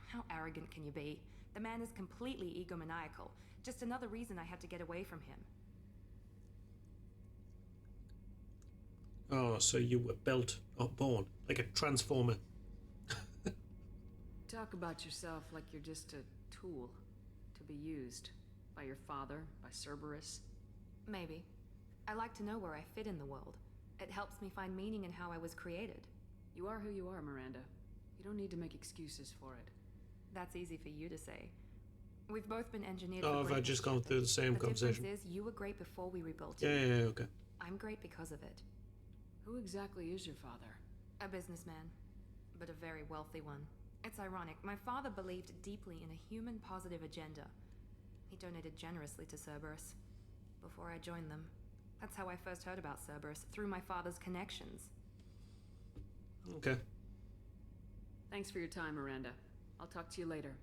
How arrogant can you be? The man is completely egomaniacal. Just another reason I had to get away from him. Oh, so you were built or born like a transformer. Talk about yourself like you're just a tool to be used by your father, by Cerberus. Maybe. I like to know where I fit in the world. It helps me find meaning in how I was created. You are who you are, Miranda. You don't need to make excuses for it. That's easy for you to say. We've both been engineered Oh, for have I just gone through the same conversation? The difference is you were great before we rebuilt you. Yeah, okay. I'm great because of it. Who exactly is your father? A businessman, but a very wealthy one. It's ironic. My father believed deeply in a human-positive agenda. He donated generously to Cerberus before I joined them. That's how I first heard about Cerberus, through my father's connections. Okay. Thanks for your time, Miranda. I'll talk to you later.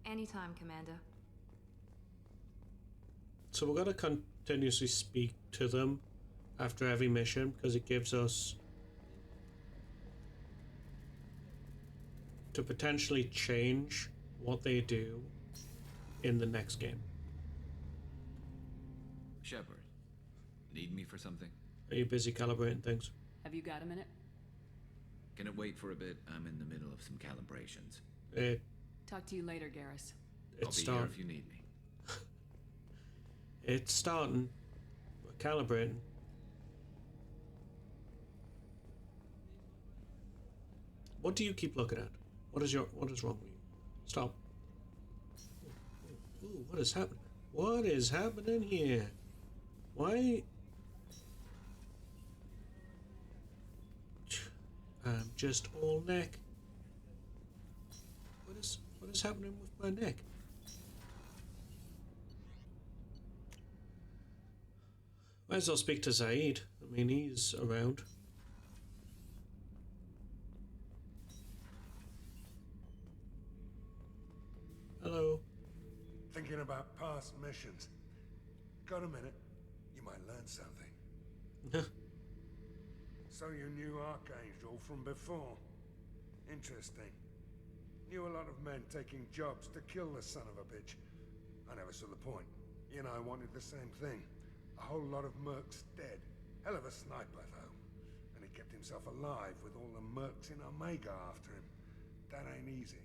Anytime, Commander. So we're going to continuously speak to them after every mission, because it gives us to potentially change what they do in the next game. Shepard, need me for something? Are you busy calibrating things? Have you got a minute? Can it wait for a bit? I'm in the middle of some calibrations. Talk to you later, Garrus. I'll be here if you need me. It's starting. We're calibrating. What do you keep looking at? What is wrong with you? Stop. Ooh, what is happening? What is happening here? Why? I'm just all neck. What is happening with my neck? Might as well speak to Zaid. I mean, he's around. Hello. Thinking about past missions. Got a minute? You might learn something. So you knew Archangel from before. Interesting. Knew a lot of men taking jobs to kill the son of a bitch. I never saw the point. You and I wanted the same thing. A whole lot of mercs dead. Hell of a sniper, though. And he kept himself alive with all the mercs in Omega after him. That ain't easy.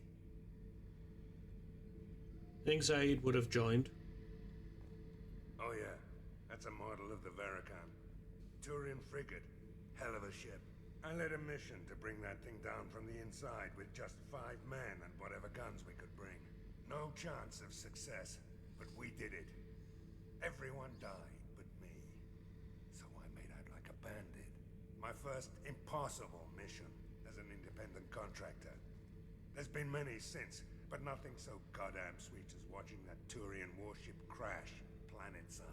I think Zaid would have joined. Oh yeah, that's a model of the Verican. Turian frigate. Hell of a ship. I led a mission to bring that thing down from the inside with just 5 men and whatever guns we could bring. No chance of success, but we did it. Everyone died but me. So I made out like a bandit. My first impossible mission as an independent contractor. There's been many since, but nothing so goddamn sweet as watching that Turian warship crash planet-side.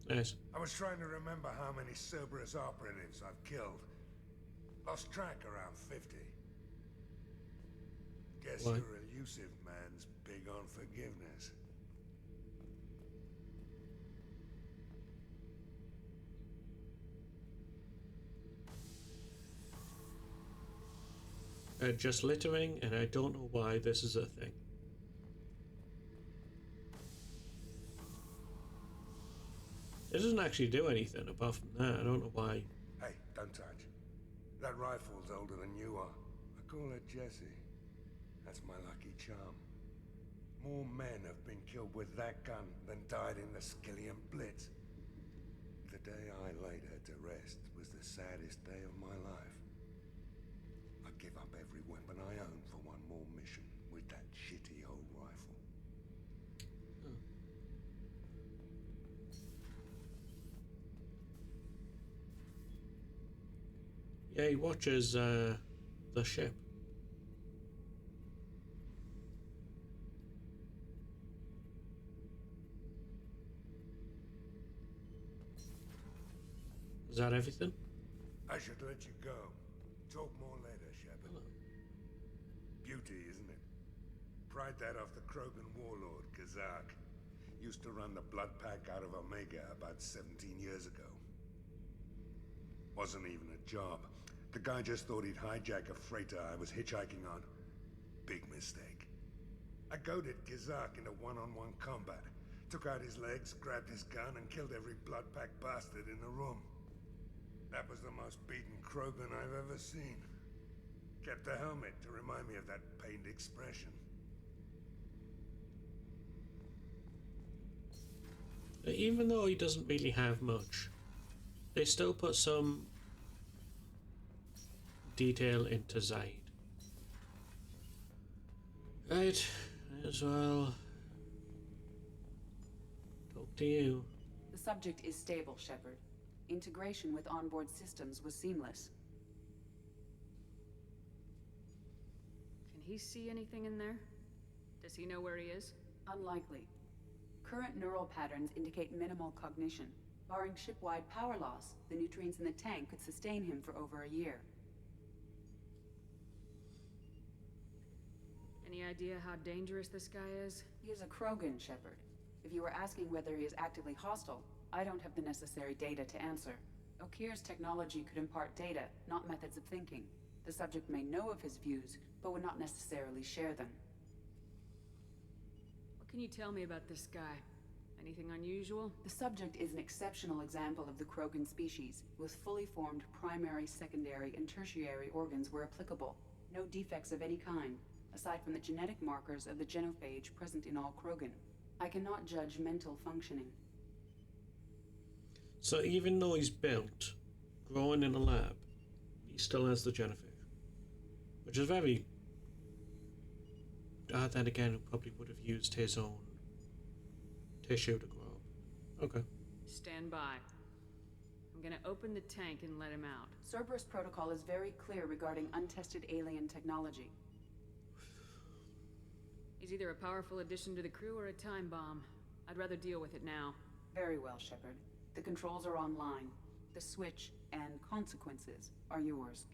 Yes. I was trying to remember how many Cerberus operatives I've killed. Lost track around 50. Guess Why? your elusive man's big on forgiveness. Just littering, and I don't know why this is a thing. It doesn't actually do anything apart from that. I don't know why. Hey, don't touch. That rifle's older than you are. I call it Jesse. That's my lucky charm. More men have been killed with that gun than died in the Skillian Blitz. The day I laid her to rest was the saddest day of my life. I'd give up every weapon I own for one more mission with that shitty old rifle. Yeah, he watches the ship. Is that everything? I should let you go. Talk more later, Shepard. Hello. Beauty, isn't it? Pried that off the Krogan warlord, Kazak. Used to run the blood pack out of Omega about 17 years ago. Wasn't even a job. The guy just thought he'd hijack a freighter I was hitchhiking on. Big mistake. I goaded Kazak into one-on-one combat. Took out his legs, grabbed his gun, and killed every blood pack bastard in the room. That was the most beaten Krogan I've ever seen. Kept a helmet to remind me of that pained expression. Even though he doesn't really have much, they still put some detail into Zaid. Right, may as well talk to you. The subject is stable, Shepard. Integration with onboard systems was seamless. Can he see anything in there? Does he know where he is? Unlikely. Current neural patterns indicate minimal cognition. Barring ship-wide power loss, the nutrients in the tank could sustain him for over a year. Any idea how dangerous this guy is? He is a Krogan, Shepard. If you were asking whether he is actively hostile, I don't have the necessary data to answer. Okir's technology could impart data, not methods of thinking. The subject may know of his views, but would not necessarily share them. What can you tell me about this guy? I Anything unusual? The subject is an exceptional example of the Krogan species, with fully formed primary, secondary, and tertiary organs where applicable. No defects of any kind, aside from the genetic markers of the genophage present in all Krogan. I cannot judge mental functioning. So even though he's built, growing in a lab, he still has the genophage. Which is very... then again, he probably would have used his own tissue to grow. Okay. Stand by. I'm gonna open the tank and let him out. Cerberus protocol is very clear regarding untested alien technology. He's either a powerful addition to the crew or a time bomb. I'd rather deal with it now. Very well, Shepard. The controls are online. The switch and consequences are yours.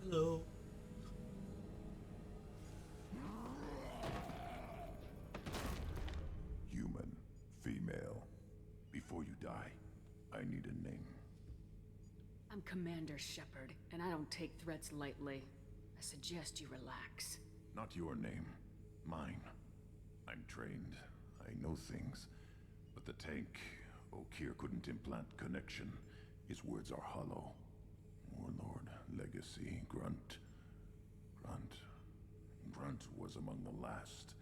Hello. Human, female. Before you die, I need a name. I'm Commander Shepard, and I don't take threats lightly. I suggest you relax. Not your name. Mine. I'm trained. I know things. But the tank, Okeer couldn't implant connection. His words are hollow. Warlord, Legacy, Grunt. Grunt was among the last.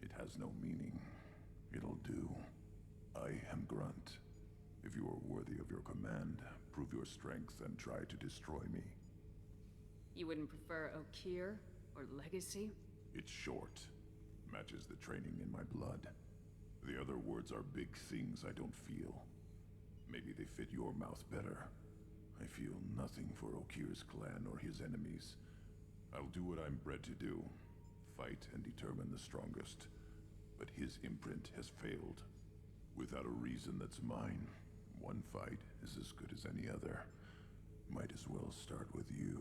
It has no meaning. It'll do. I am Grunt. If you are worthy of your command, prove your strength and try to destroy me. You wouldn't prefer Okeer or Legacy? It's short. Matches the training in my blood. The other words are big things I don't feel. Maybe they fit your mouth better. I feel nothing for Okeer's clan or his enemies. I'll do what I'm bred to do. Fight and determine the strongest. But his imprint has failed. Without a reason that's mine, one fight is as good as any other. Might as well start with you.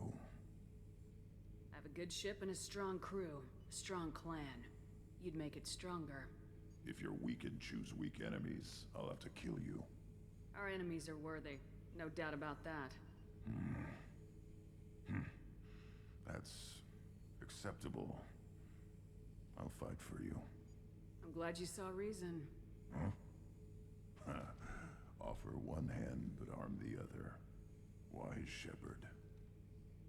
I have a good ship and a strong crew. A strong clan. You'd make it stronger. If you're weak and choose weak enemies, I'll have to kill you. Our enemies are worthy. No doubt about that. That's acceptable. I'll fight for you. I'm glad you saw reason. Huh? Offer one hand, but arm the other. Wise Shepard.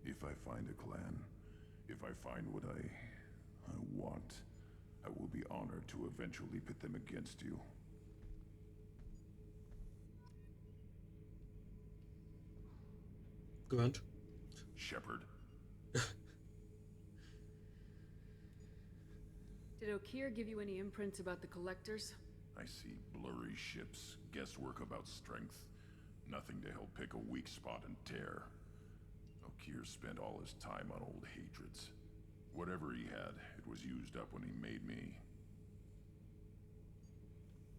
If I find a clan, if I find what I want, I will be honored to eventually pit them against you. Grunt. Shepard. Did Okeer give you any imprints about the Collectors? I see blurry ships, guesswork about strength. Nothing to help pick a weak spot and tear. Okeer spent all his time on old hatreds. Whatever he had, it was used up when he made me.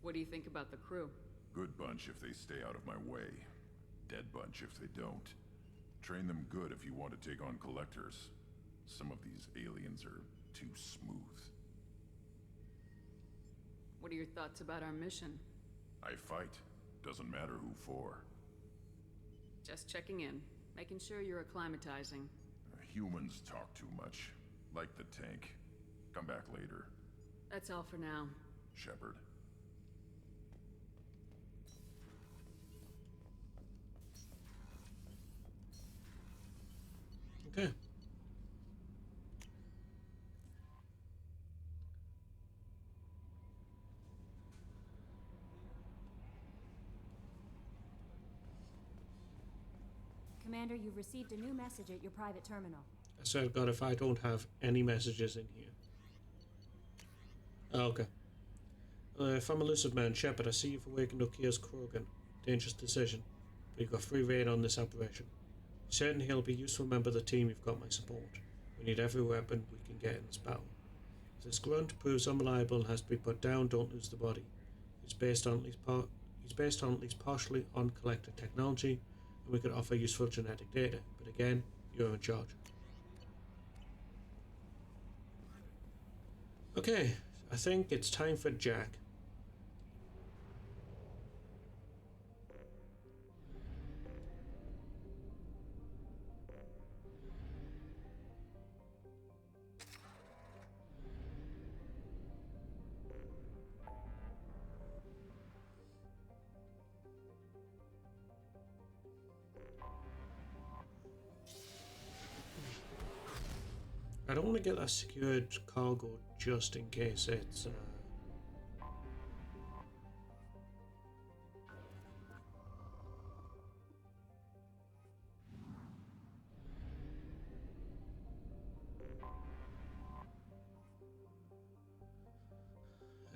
What do you think about the crew? Good bunch if they stay out of my way. Dead bunch if they don't. Train them good if you want to take on Collectors. Some of these aliens are too smooth. What are your thoughts about our mission? I fight. Doesn't matter who for. Just checking in. Making sure you're acclimatizing. Humans talk too much. Like the tank. Come back later. That's all for now. Shepard. Okay. Commander, you've received a new message at your private terminal. I swear to God, if I don't have any messages in here. Oh, okay. If I'm elusive man, Shepard, I see you've awakened Okeer's Krogan. Dangerous decision. But you've got free reign on this operation. Certain he'll be a useful member of the team. You've got my support. We need every weapon we can get in this battle. this grunt proves unreliable and has to be put down, don't lose the body. He's based on at least partially uncollected technology, and we could offer useful genetic data. But again, you're in charge. Okay, I think it's time for Jack. I don't want to get that secured cargo just in case it's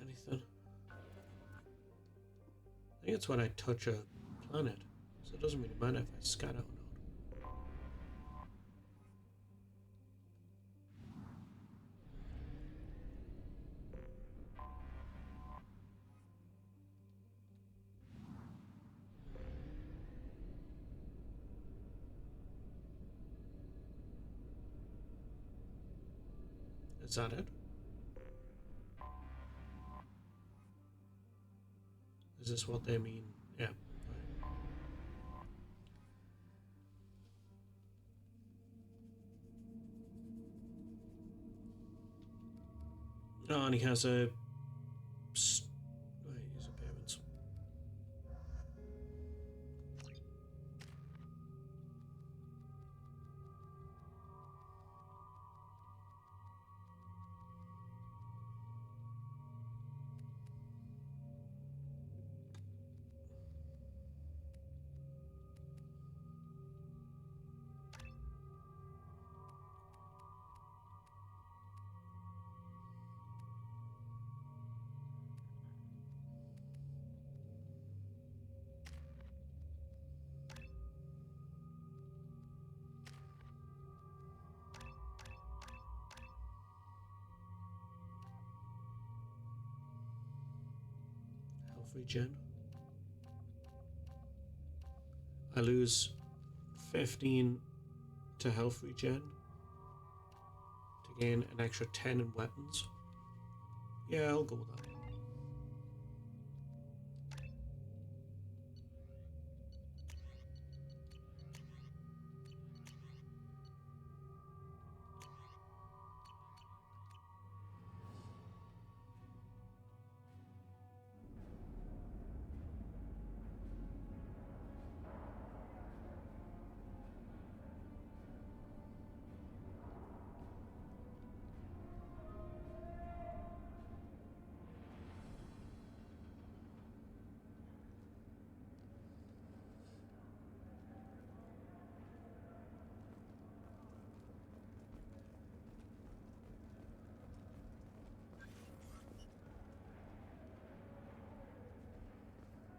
anything. I think it's when I touch a planet, so it doesn't really matter if I scan it or not. Is that it? Is this what they mean? Yeah. Right. Oh, and he has a... Wait, his appearance. Health regen. I lose 15 to health regen to gain an extra 10 in weapons. Yeah, I'll go with that.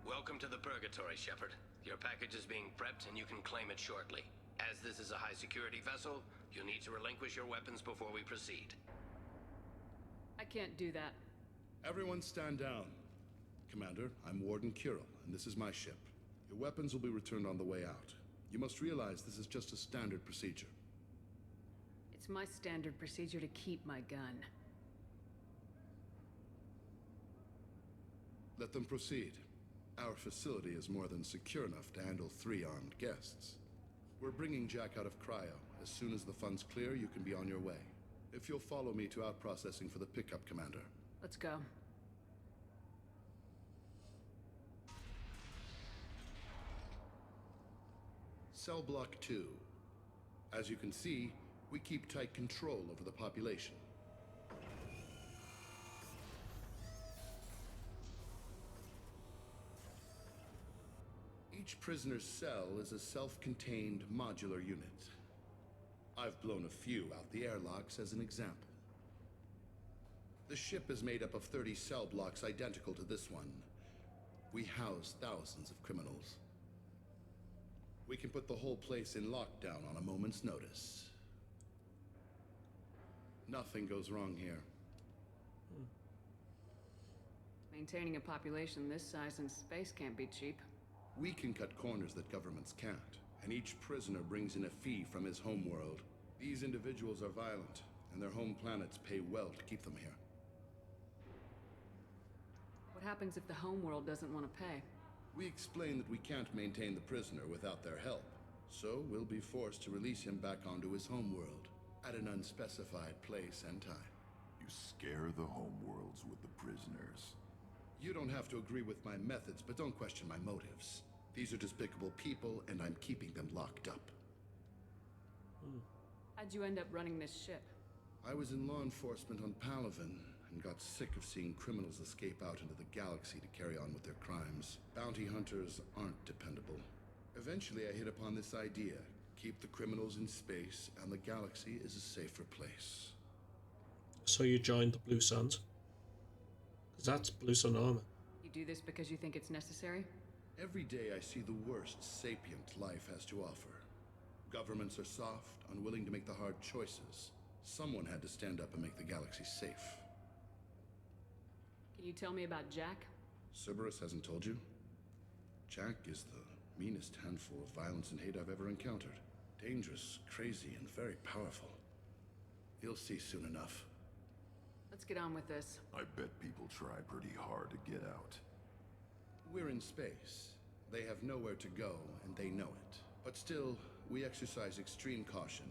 Welcome to the Purgatory, Shepard. Your package is being prepped and you can claim it shortly. As this is a high-security vessel, you'll need to relinquish your weapons before we proceed. I can't do that. Everyone stand down. Commander, I'm Warden Kirill, and this is my ship. Your weapons will be returned on the way out. You must realize this is just a standard procedure. It's my standard procedure to keep my gun. Let them proceed. Our facility is more than secure enough to handle 3 armed guests. We're bringing Jack out of cryo. As soon as the funds clear, you can be on your way. If you'll follow me to out-processing for the pickup, Commander. Let's go. Cell Block 2. As you can see, we keep tight control over the population. Each prisoner's cell is a self-contained modular unit. I've blown a few out the airlocks as an example. The ship is made up of 30 cell blocks identical to this one. We house thousands of criminals. We can put the whole place in lockdown on a moment's notice. Nothing goes wrong here. Maintaining a population this size in space can't be cheap. We can cut corners that governments can't, and each prisoner brings in a fee from his homeworld. These individuals are violent, and their home planets pay well to keep them here. What happens if the homeworld doesn't want to pay? We explain that we can't maintain the prisoner without their help, so we'll be forced to release him back onto his homeworld at an unspecified place and time. You scare the homeworlds with the prisoners. You don't have to agree with my methods, but don't question my motives. These are despicable people, and I'm keeping them locked up. How'd you end up running this ship? I was in law enforcement on Palaven, and got sick of seeing criminals escape out into the galaxy to carry on with their crimes. Bounty hunters aren't dependable. Eventually, I hit upon this idea. Keep the criminals in space, and the galaxy is a safer place. So you joined the Blue Suns? Because that's Blue Sun armor. You do this because you think it's necessary? Every day I see the worst sapient life has to offer. Governments are soft, unwilling to make the hard choices. Someone had to stand up and make the galaxy safe. Can you tell me about Jack? Cerberus hasn't told you? Jack is the meanest handful of violence and hate I've ever encountered. Dangerous, crazy, and very powerful. You'll see soon enough. Let's get on with this. I bet people try pretty hard to get out. We're in space. They have nowhere to go, and they know it. But still, we exercise extreme caution.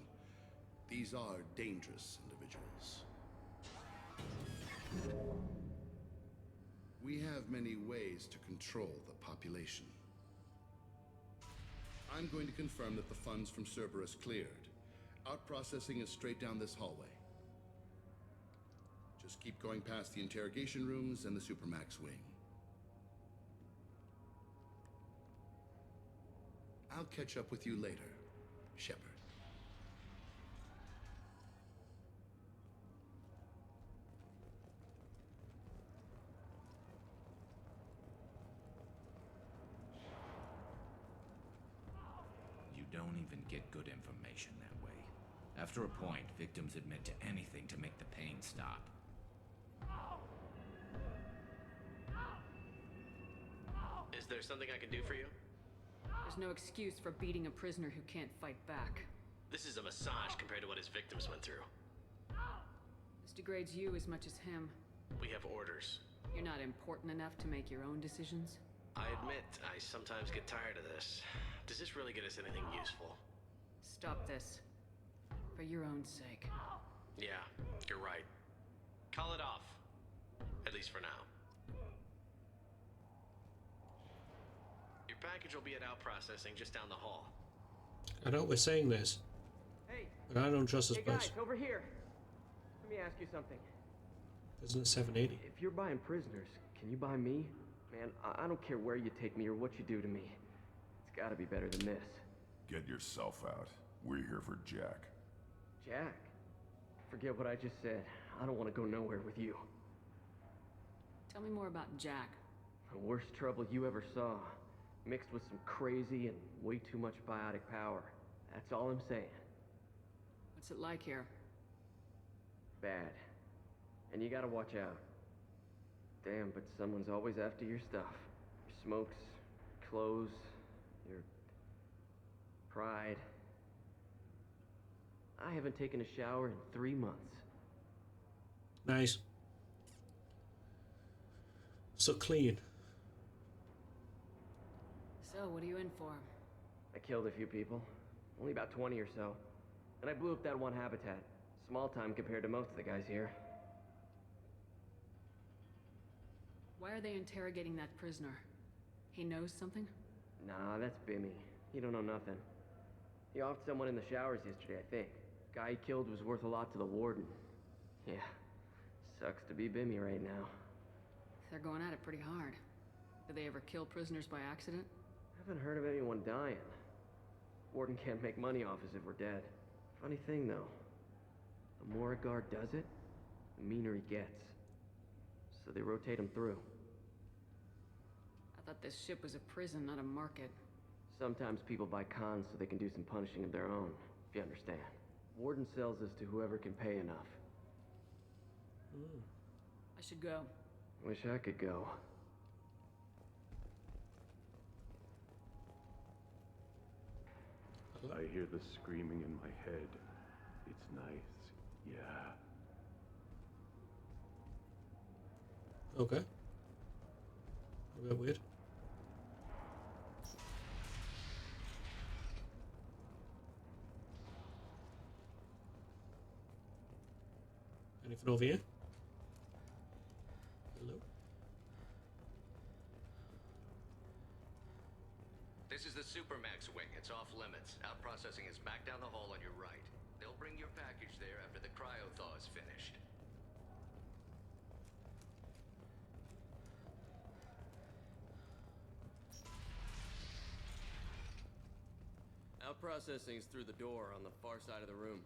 These are dangerous individuals. We have many ways to control the population. I'm going to confirm that the funds from Cerberus cleared. Out-processing is straight down this hallway. Just keep going past the interrogation rooms and the Supermax wing. I'll catch up with you later, Shepard. You don't even get good information that way. After a point, victims admit to anything to make the pain stop. Is there something I can do for you? There's no excuse for beating a prisoner who can't fight back. This is a massage compared to what his victims went through. This degrades you as much as him. We have orders. You're not important enough to make your own decisions? I admit, I sometimes get tired of this. Does this really get us anything useful? Stop this. For your own sake. Yeah, you're right. Call it off. At least for now. Your package will be at out processing just down the hall. I know we're saying this, Hey, but I don't trust this hey place. guys, over here. Let me ask you something. Isn't it 780? If you're buying prisoners, can you buy me? Man, I don't care where you take me or what you do to me. It's gotta be better than this. Get yourself out. We're here for Jack. Jack? Forget what I just said. I don't want to go nowhere with you. Tell me more about Jack. The worst trouble you ever saw. Mixed with some crazy and way too much biotic power. That's all I'm saying. What's it like here? Bad. And you gotta watch out. Damn, but someone's always after your stuff. Your smokes, clothes, your pride. I haven't taken a shower in 3 months. Nice. So clean. So, what are you in for? I killed a few people. Only about 20 or so. And I blew up that one habitat. Small time compared to most of the guys here. Why are they interrogating that prisoner? He knows something? Nah, that's Bimmy. He don't know nothing. He offed someone in the showers yesterday, I think. Guy he killed was worth a lot to the warden. Yeah, sucks to be Bimmy right now. They're going at it pretty hard. Do they ever kill prisoners by accident? Haven't heard of anyone dying. Warden can't make money off us if we're dead. Funny thing, though. The more a guard does it, the meaner he gets. So they rotate him through. I thought this ship was a prison, not a market. Sometimes people buy cons so they can do some punishing of their own, if you understand. Warden sells us to whoever can pay enough. I should go. Wish I could go. I hear the screaming in my head. It's nice, yeah. Okay. A bit weird. Anything over here? Hello? This is the Supermax wing. It's off limits. Out processing is back down the hall on your right. They'll bring your package there after the cryo-thaw is finished. Out processing's through the door on the far side of the room.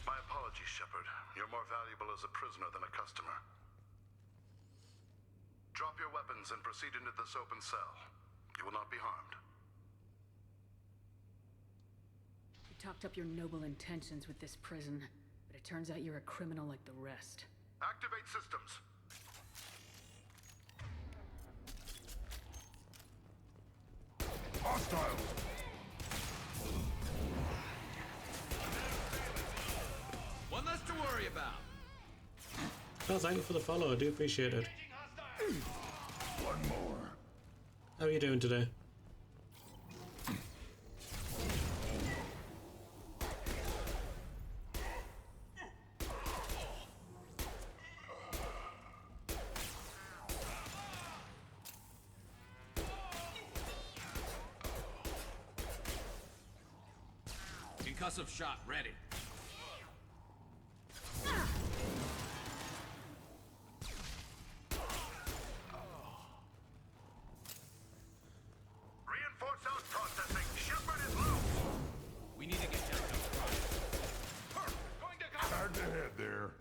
My apologies, Shepard. You're more valuable as a prisoner than a customer. Drop your weapons and proceed into this open cell. You will not be harmed. You talked up your noble intentions with this prison, but it turns out you're a criminal like the rest. Activate systems. Hostile! One less to worry about. Oh, thank you for the follow. I do appreciate it. One more. How are you doing today? Concussive shot ready. Reinforce out processing. Shepard is loose. We need to get down to the front. Hard to head there.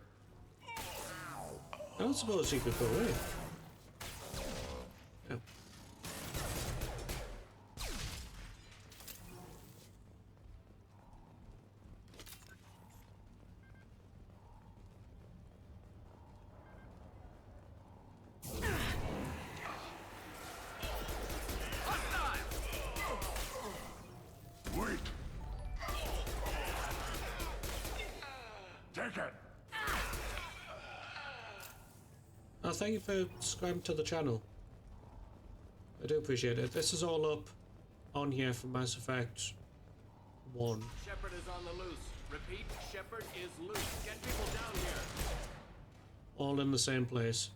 I don't suppose you could go away. Oh. Wait. Take it. Oh, thank you for subscribing to the channel. I do appreciate it. This is all up on here for Mass Effect 1. Shepard is on the loose. Repeat, Shepard is loose. Get people down here. All in the same place.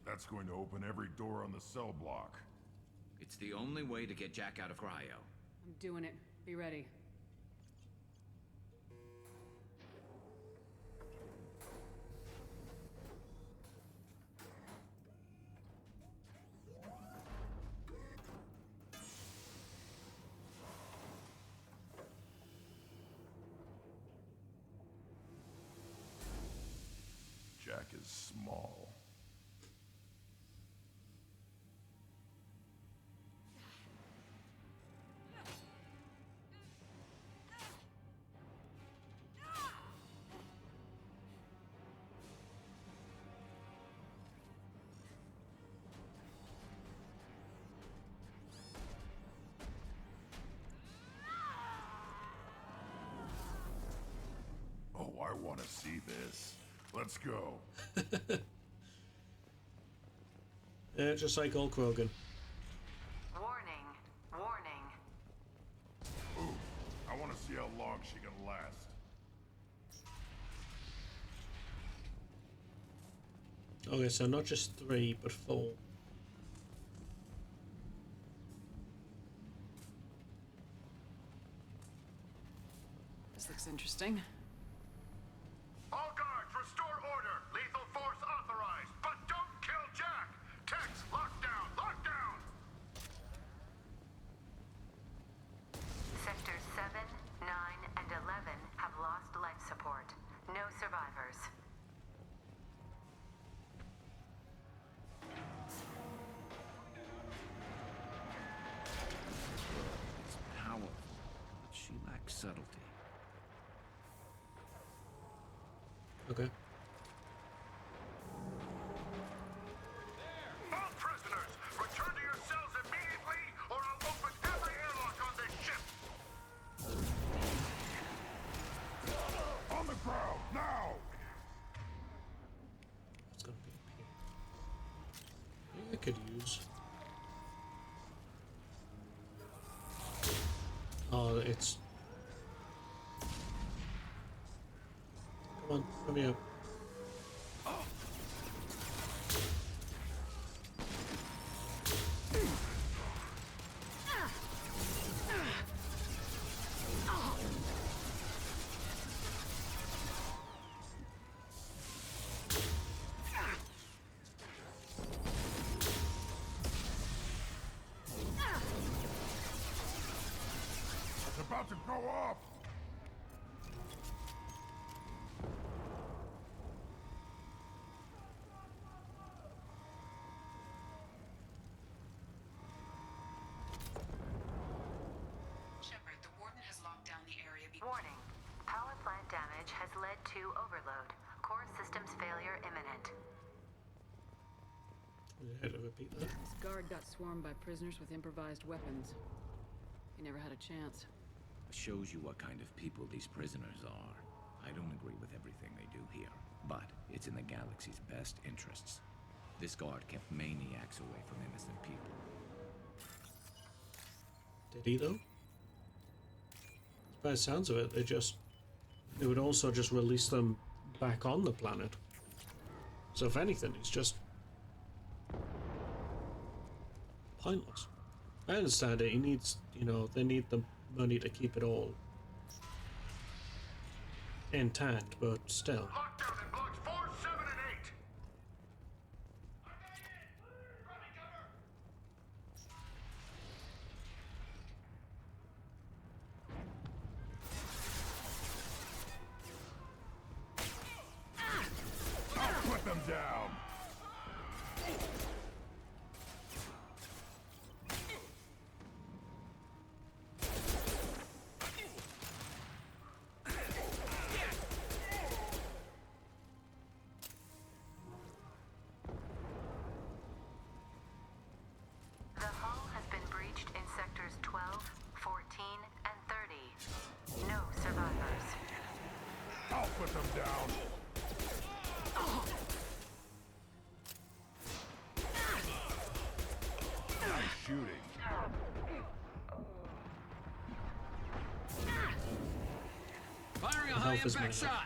That's going to open every door on the cell block. It's the only way to get Jack out of cryo. I'm doing it. Be ready. Jack is small. Oh, I want to see this. Let's go. Yeah, just like old Krogan. Warning. Warning. Ooh, I want to see how long she can last. Okay, so not just 3, but 4. This looks interesting. All guards, restore order. Lethal force authorized. But don't kill Jack. Tex, lockdown, lockdown. Sectors 7, 9, and Okay. All prisoners, return to your cells immediately, or I'll open every airlock on this ship! On the ground, now! It's gonna be a pain. I could use. Oh, it's. Come on, come here. It's about to go off! Shepard, the Warden has locked down the area. Warning. Power plant damage has led to overload. Core systems failure imminent. I had to repeat that. This guard got swarmed by prisoners with improvised weapons. He never had a chance. Shows you what kind of people these prisoners are. I don't agree with everything they do here, but it's in the galaxy's best interests. This guard kept maniacs away from innocent people. Did he though? By the sounds of it, they would also just release them back on the planet. So if anything, it's just pointless. I understand it. He needs, they need the money to keep it all intact, but still. Lockdown in blocks 4, 7, and 8! I'll put them down! The hull has been breached in sectors 12, 14, and 30. No survivors. I'll put them down! Nice shooting. Firing a Health high is impact my shot.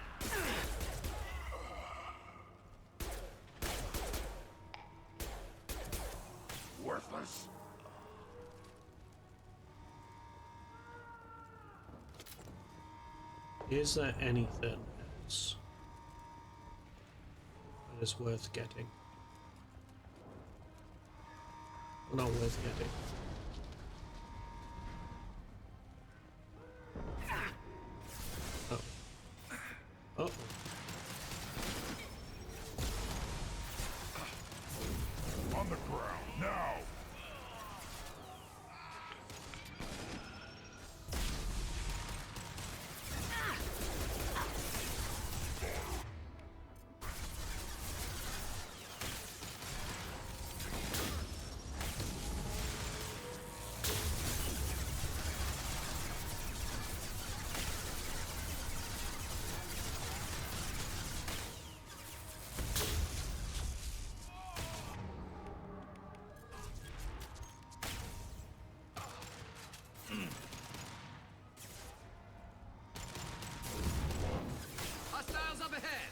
Worthless. Is there anything else that is worth getting? Well, not worth getting. Oh. Oh. On the ground, now! Hostiles up ahead.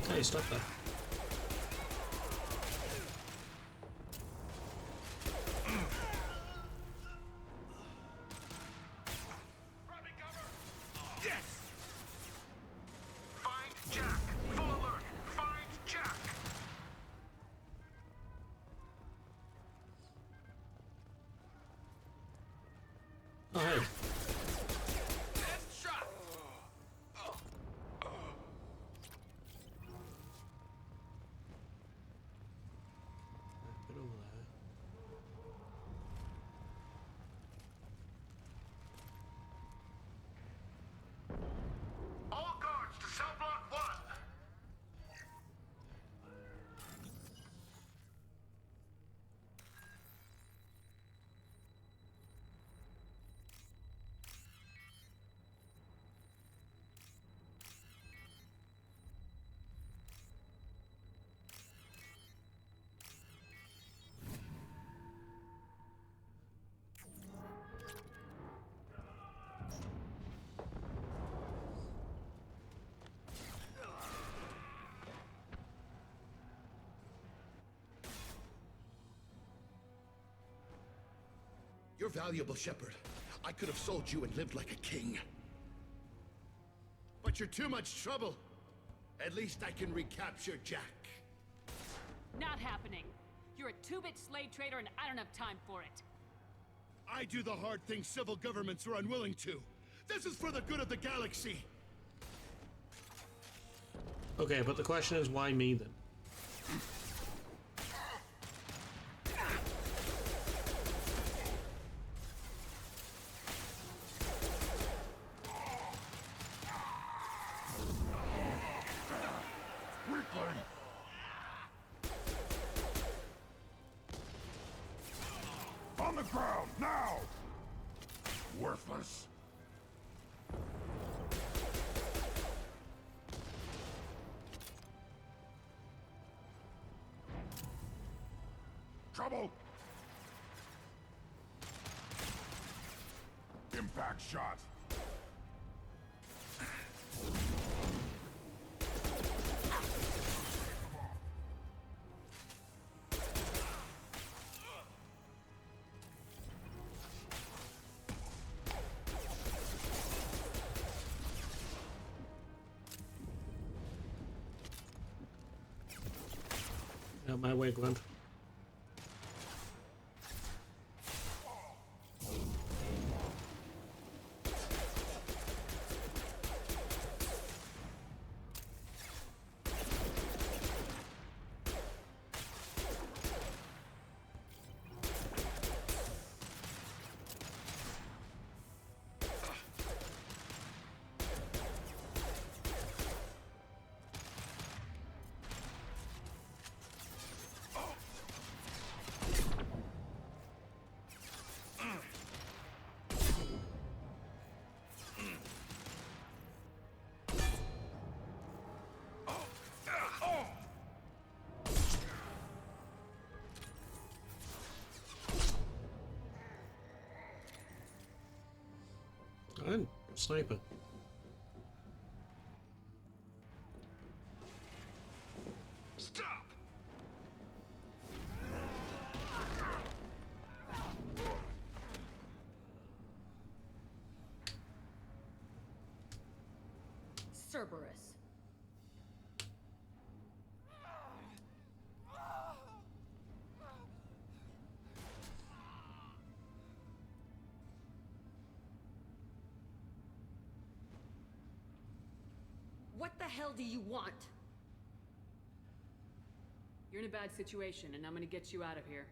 Hey, stop that. Find Jack! Full alert! Find Jack! Oh, hey. Shot. Bit over there. You're valuable, Shepard. I could have sold you and lived like a king. But you're too much trouble. At least I can recapture Jack. Not happening. You're a two-bit slave trader and I don't have time for it. I do the hard things civil governments are unwilling to. This is for the good of the galaxy. Okay, but the question is, why me then? On the ground, now! Worthless. Trouble! Impact shot. Out my way, Grunt. I'm a sniper. Stop! Cerberus. What the hell do you want? You're in a bad situation, and I'm gonna get you out of here.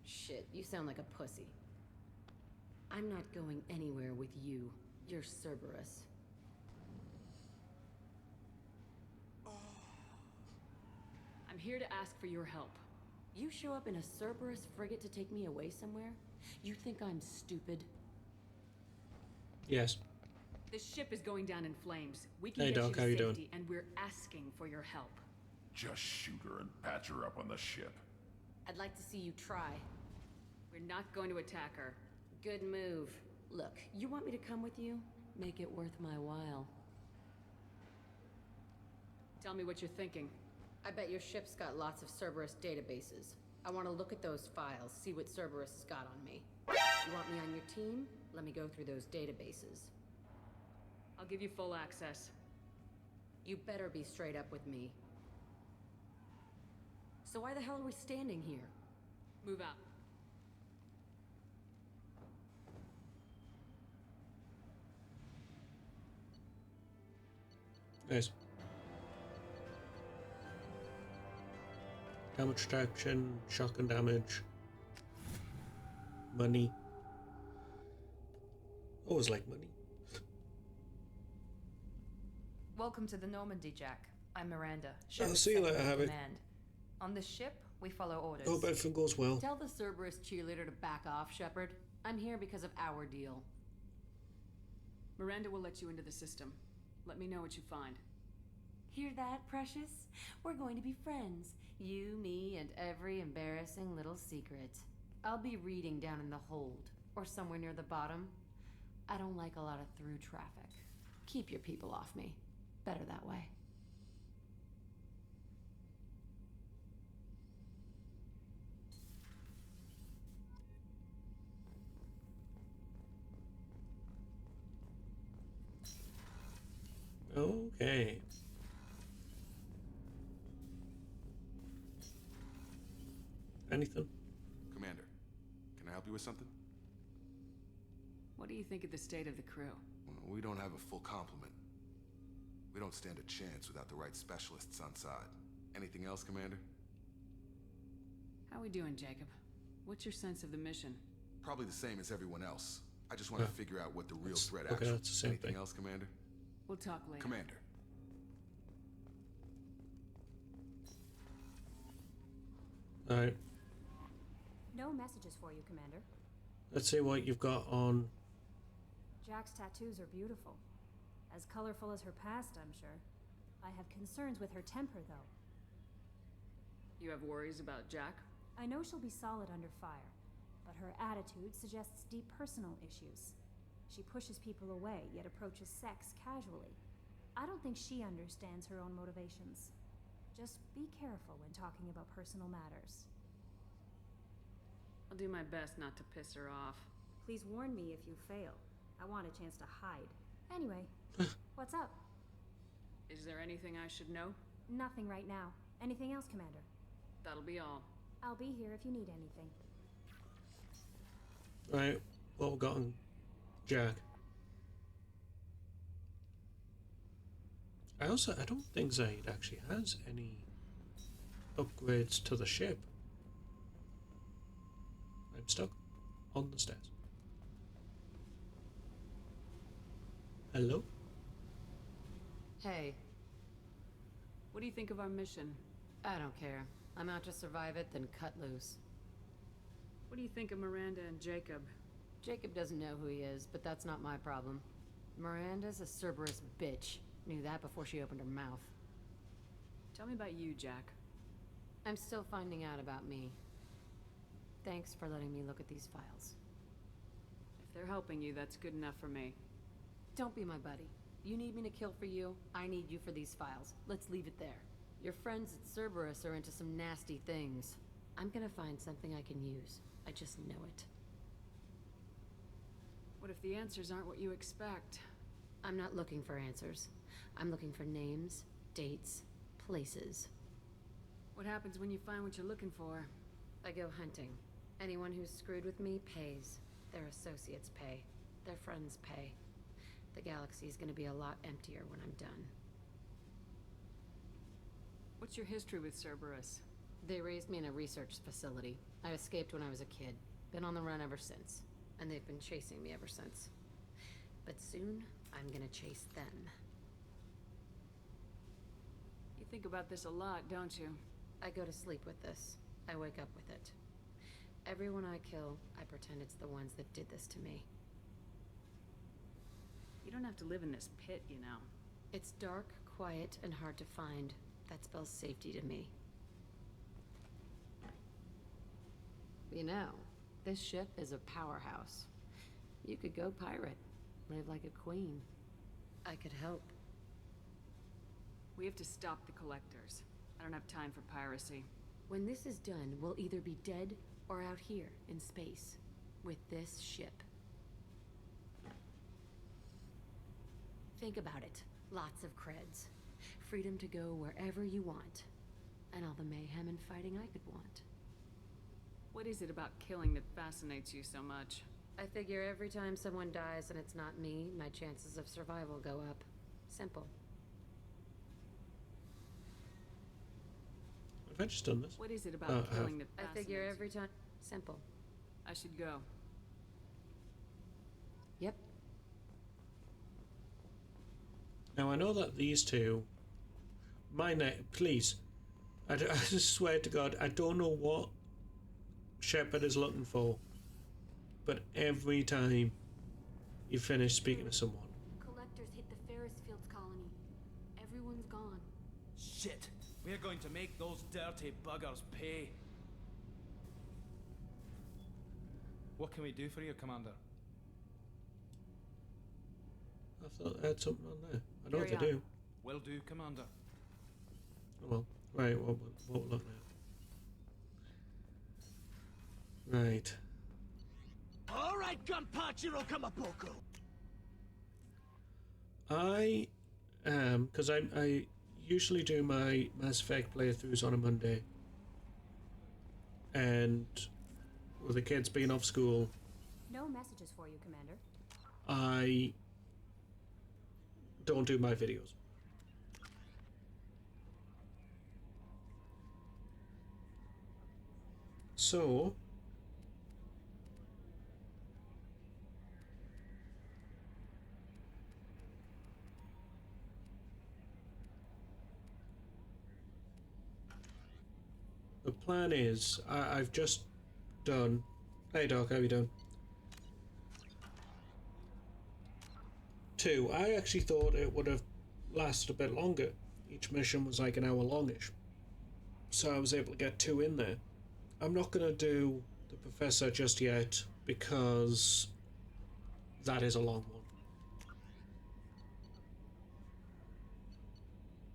Shit, you sound like a pussy. I'm not going anywhere with you. You're Cerberus. I'm here to ask for your help. You show up in a Cerberus frigate to take me away somewhere? You think I'm stupid? Yes. The ship is going down in flames. We can Hey, get Doc, you how to you safety, doing? and we're asking for your help. Just shoot her and patch her up on the ship. I'd like to see you try. We're not going to attack her. Good move. Look, you want me to come with you? Make it worth my while. Tell me what you're thinking. I bet your ship's got lots of Cerberus databases. I want to look at those files, see what Cerberus has got on me. You want me on your team? Let me go through those databases. I'll give you full access. You better be straight up with me. So why the hell are we standing here? Move out. Nice. Damage reduction, shock and damage. Money. Always like money. Welcome to the Normandy, Jack. I'm Miranda. I'll see you later, Havoc. Command. On this ship, we follow orders. Hope everything goes well. Tell the Cerberus cheerleader to back off, Shepard. I'm here because of our deal. Miranda will let you into the system. Let me know what you find. Hear that, Precious? We're going to be friends. You, me, and every embarrassing little secret. I'll be reading down in the hold, or somewhere near the bottom. I don't like a lot of through traffic. Keep your people off me. Better that way. Okay. Anything? Commander, can I help you with something? What do you think of the state of the crew? Well, we don't have a full complement. We don't stand a chance without the right specialists on side. Anything else, Commander? How we doing, Jacob? What's your sense of the mission? Probably the same as everyone else. I just want to figure out what the real threat okay, actually that's the same Anything thing. else, Commander? We'll talk later. Commander. Alright, No messages for you, Commander. let's see what you've got on. Jack's tattoos are beautiful. As colorful as her past, I'm sure. I have concerns with her temper, though. You have worries about Jack? I know she'll be solid under fire, but her attitude suggests deep personal issues. She pushes people away, yet approaches sex casually. I don't think she understands her own motivations. Just be careful when talking about personal matters. I'll do my best not to piss her off. Please warn me if you fail. I want a chance to hide. Anyway, what's up? Is there anything I should know? Nothing right now. Anything else, Commander? That'll be all. I'll be here if you need anything. Right, what we got on Jack? I don't think Zaid actually has any upgrades to the ship. I'm stuck on the stairs. Hello? Hey, What do you think of our mission? I don't care. I'm out to survive it, then cut loose. What do you think of Miranda and Jacob? Jacob doesn't know who he is, but that's not my problem. Miranda's a Cerberus bitch. Knew that before she opened her mouth. Tell me about you, Jack. I'm still finding out about me. Thanks for letting me look at these files. If they're helping you, that's good enough for me. Don't be my buddy. You need me to kill for you, I need you for these files. Let's leave it there. Your friends at Cerberus are into some nasty things. I'm gonna find something I can use. I just know it. What if the answers aren't what you expect? I'm not looking for answers. I'm looking for names, dates, places. What happens when you find what you're looking for? I go hunting. Anyone who's screwed with me pays. Their associates pay. Their friends pay. The galaxy's gonna be a lot emptier when I'm done. What's your history with Cerberus? They raised me in a research facility. I escaped when I was a kid. Been on the run ever since. And they've been chasing me ever since. But soon, I'm gonna chase them. You think about this a lot, don't you? I go to sleep with this. I wake up with it. Everyone I kill, I pretend it's the ones that did this to me. You don't have to live in this pit, you know. It's dark, quiet, and hard to find. That spells safety to me. You know, this ship is a powerhouse. You could go pirate. Live like a queen. I could help. We have to stop the collectors. I don't have time for piracy. When this is done, we'll either be dead or out here in space. With this ship. Think about it. Lots of creds. Freedom to go wherever you want. And all the mayhem and fighting I could want. What is it about killing that fascinates you so much? I figure every time someone dies and it's not me, my chances of survival go up. Simple. Have I just done this? What is it about killing that I fascinates figure every time... Simple. I should go. Yep. Now I know that these two... Please. I just swear to God, I don't know what Shepard is looking for. But every time you finish speaking to someone... Collectors hit the Ferris Fields colony. Everyone's gone. Shit! We're going to make those dirty buggers pay. What can we do for you, Commander? I thought I had something on there. I know what Carry to do. Will do, Commander. Oh well. Right, what we're looking at. Right. Alright, Gunpachiro Kamapoko! I Because I usually do my Mass Effect playthroughs on a Monday, and with the kids being off school, No messages for you, Commander. I don't do my videos. So the plan is, I've just done... Hey Doc, how you doing? 2. I actually thought it would have lasted a bit longer. Each mission was like an hour longish. So I was able to get 2 in there. I'm not going to do the Professor just yet because that is a long one.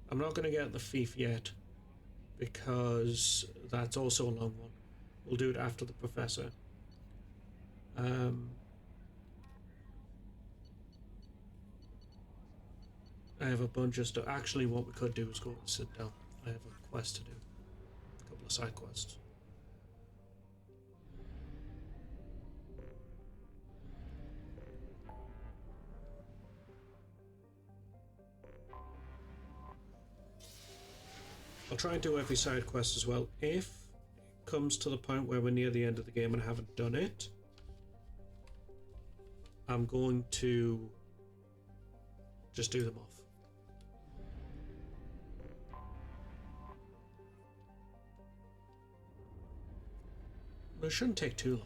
I'm not going to get the thief yet because that's also a long one. We'll do it after the Professor. I have a bunch of stuff. Actually, what we could do is go and sit down. I have a quest to do. A couple of side quests. I'll try and do every side quest as well. If it comes to the point where we're near the end of the game and I haven't done it, I'm going to just do them off. It shouldn't take too long.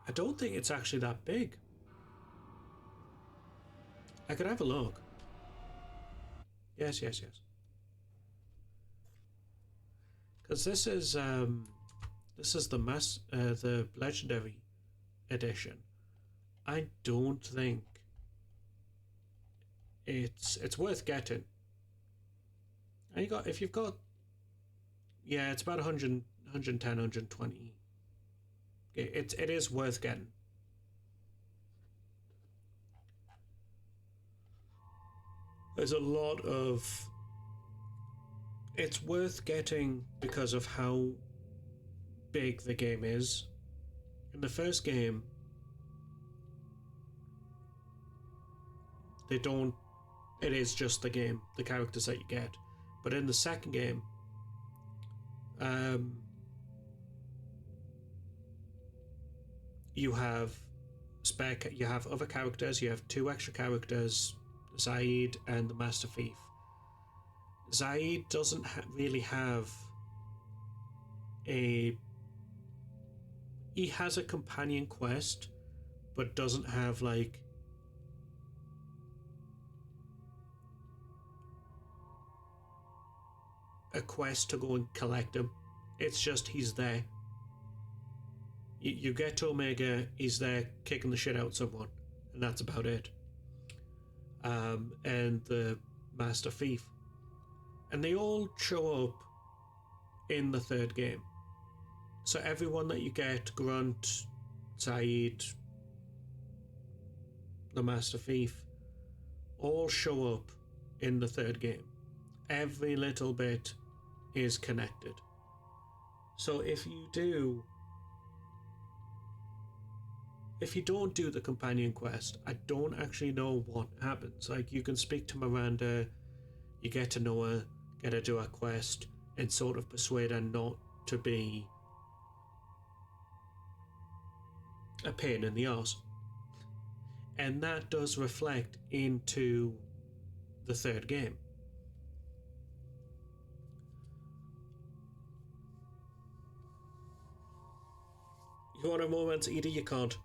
I don't think it's actually that big. I could have a look. Yes. Because this is the legendary edition. I don't think it's worth getting. And if you've got, yeah, it's about 100, 110, 120. It is worth getting. There's a lot of... It's worth getting because of how big the game is. In the first game, it is just the game, the characters that you get. But in the second game, you have other characters. You have 2 extra characters, Zaid and the Master Thief. Zaid doesn't really have he has a companion quest, but doesn't have like a quest to go and collect him. It's just he's there. You get to Omega, he's there kicking the shit out of someone, and that's about it. And the Master Thief. And they all show up in the third game. So everyone that you get, Grunt, Zaid, the Master Thief, all show up in the third game. Every little bit is connected. So if you don't do the companion quest, I don't actually know what happens. Like, you can speak to Miranda, you get to know her, get her to do a quest, and sort of persuade her not to be a pain in the arse. And that does reflect into the third game. You want to romance Edie? You can't.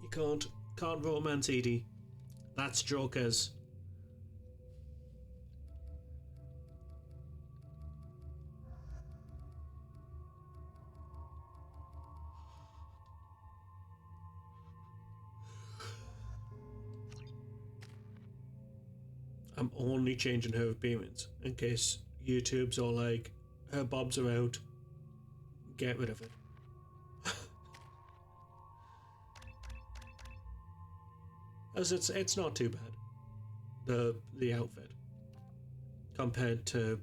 You can't romance Edie. That's Joker's. I'm only changing her appearance in case YouTube's all like, her bobs are out, get rid of it. As it's not too bad, the outfit, compared to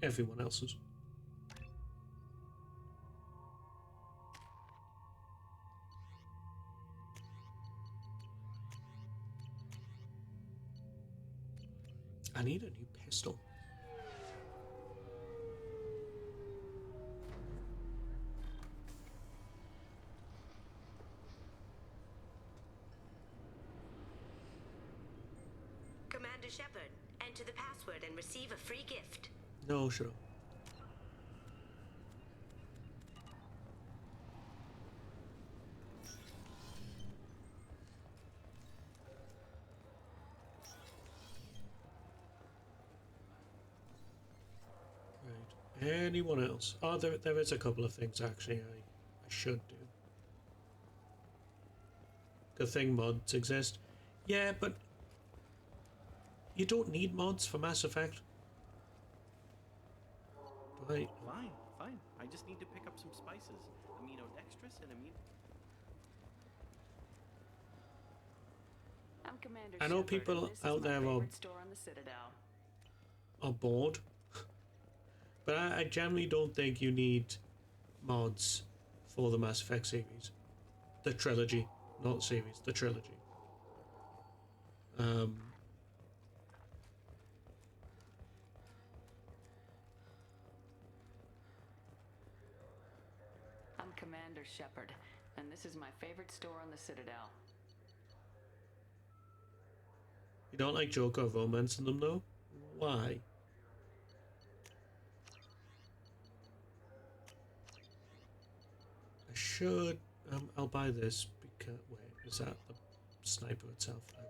everyone else's. I need a new pistol. Commander Shepard, enter the password and receive a free gift. No, shut up. Right. Anyone else? Oh, there is a couple of things actually I should do. Good thing mods exist. Yeah, but you don't need mods for Mass Effect. Right. Fine. I just need to pick up some spices. Aminodextrous and I'm Commander I know Shepard, people and this is out my there favorite store on the Citadel. are bored, but I generally don't think you need mods for the Mass Effect series. The trilogy, not series, the trilogy. I'm Commander Shepard, and this is my favorite store on the Citadel. You don't like Joker romance in them though? Why? I should. I'll buy this because. Wait, is that the sniper itself? I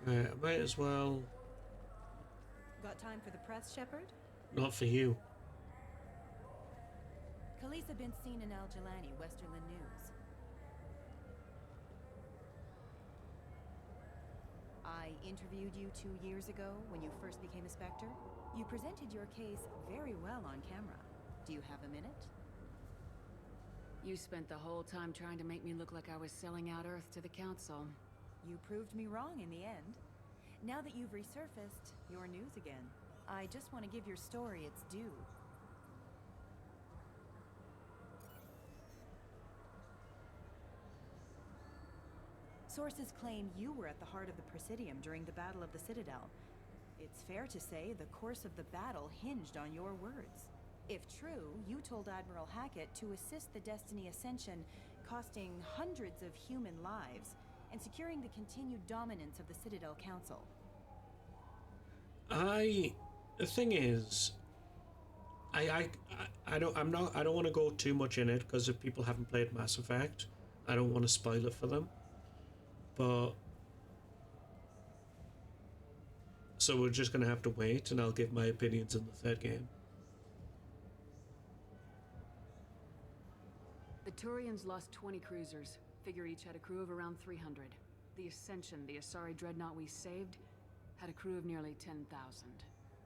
will. Right, I might as well. Got time for the press, Shepard? Not for you. Khaleesa been seen in Al Jelani, Westerland News. I interviewed you 2 years ago when you first became a Spectre. You presented your case very well on camera. Do you have a minute? You spent the whole time trying to make me look like I was selling out Earth to the Council. You proved me wrong in the end. Now that you've resurfaced, you're news again. I just want to give your story its due. Sources claim you were at the heart of the Presidium during the Battle of the Citadel. It's fair to say the course of the battle hinged on your words. If true, you told Admiral Hackett to assist the Destiny Ascension, costing hundreds of human lives, and securing the continued dominance of the Citadel Council. The thing is, I don't want to go too much in it because if people haven't played Mass Effect, I don't want to spoil it for them. But so we're just gonna have to wait, and I'll give my opinions in the third game. The Turians lost 20 cruisers. Figure each had a crew of around 300. The Ascension, the Asari dreadnought we saved, had a crew of nearly 10,000.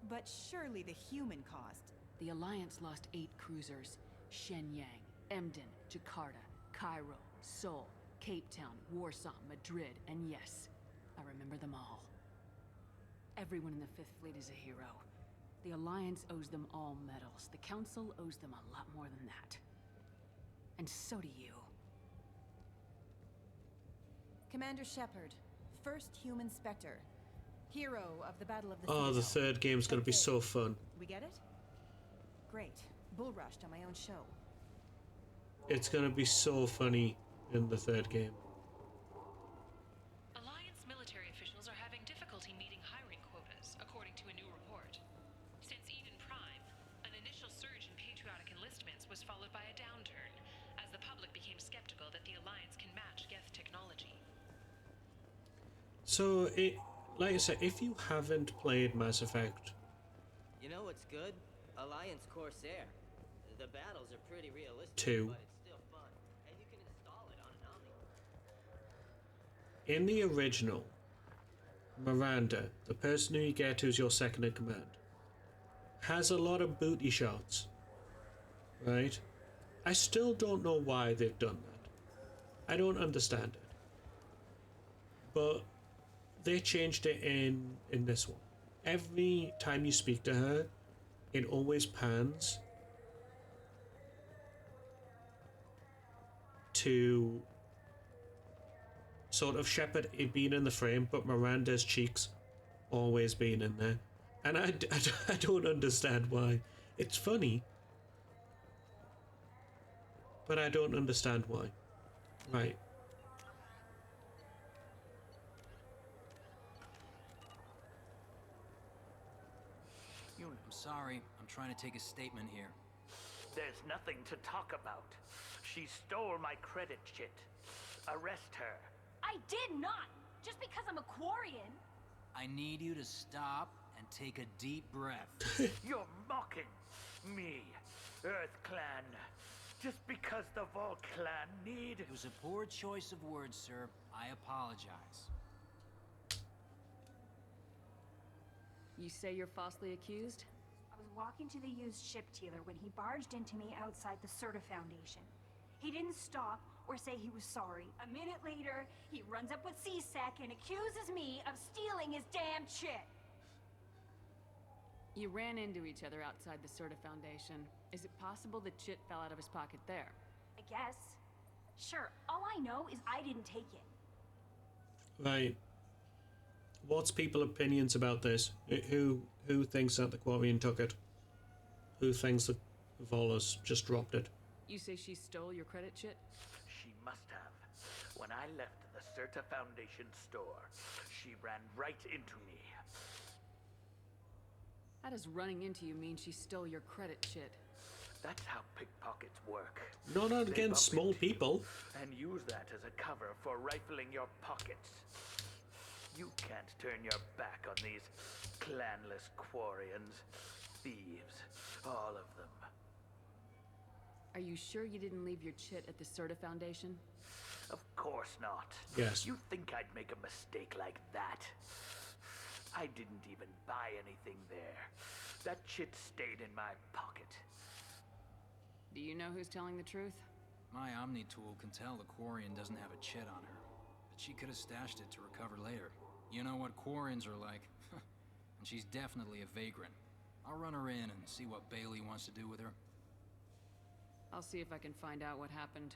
But surely the human cost. The Alliance lost 8 cruisers. Shenyang, Emden, Jakarta, Cairo, Seoul, Cape Town, Warsaw, Madrid, and yes, I remember them all. Everyone in the Fifth Fleet is a hero. The Alliance owes them all medals. The Council owes them a lot more than that. And so do you. Commander Shepard, first human Spectre. Hero of the Battle of the Oh, the Citadel. third game's gonna be so fun. We get it? Great. Bull rushed on my own show. It's gonna be so funny in the third game. Alliance military officials are having difficulty meeting hiring quotas, according to a new report. Since Eden Prime, an initial surge in patriotic enlistments was followed by a downturn, as the public became skeptical that the Alliance can match Geth technology. So like I said, if you haven't played Mass Effect You know what's good? Alliance Corsair. The battles are pretty realistic, 2, but it's still fun, and you can install it on an Omni. in the original, Miranda, the person who you get who's your second in command, has a lot of booty shots, right? I still don't know why they've done that. I don't understand it. But they changed it in this one. Every time you speak to her, it always pans to sort of Shepard being in the frame, but Miranda's cheeks always being in there. And I don't understand why. It's funny, but I don't understand why. Right. I'm sorry. I'm trying to take a statement here. There's nothing to talk about. She stole my credit chit. Arrest her. I did not! Just because I'm a Quarian. I need you to stop and take a deep breath. You're mocking me, Earth Clan. Just because the Vol Clan need... It was a poor choice of words, sir. I apologize. You say you're falsely accused? I was walking to the used ship dealer when he barged into me outside the Serta Foundation. He didn't stop or say he was sorry. A minute later, he runs up with C-Sec and accuses me of stealing his damn chit. You ran into each other outside the Serta Foundation. Is it possible the chit fell out of his pocket there? I guess. Sure, all I know is I didn't take it. Right. What's people's opinions about this? Who thinks that the Quarian took it? Who thinks the Volas just dropped it? You say she stole your credit chit? She must have. When I left the Serta Foundation store, she ran right into me. How does running into you mean she stole your credit chit? That's how pickpockets work. Not They against bump small into you people. And use that as a cover for rifling your pockets. You can't turn your back on these clanless Quarians. Thieves, all of them. Are you sure you didn't leave your chit at the Serta Foundation? Of course not. Yes. You think I'd make a mistake like that? I didn't even buy anything there. That chit stayed in my pocket. Do you know who's telling the truth? My Omni tool can tell the Quarian doesn't have a chit on her, but she could have stashed it to recover later. You know what Quarians are like. And she's definitely a vagrant. I'll run her in and see what Bailey wants to do with her. I'll see if I can find out what happened.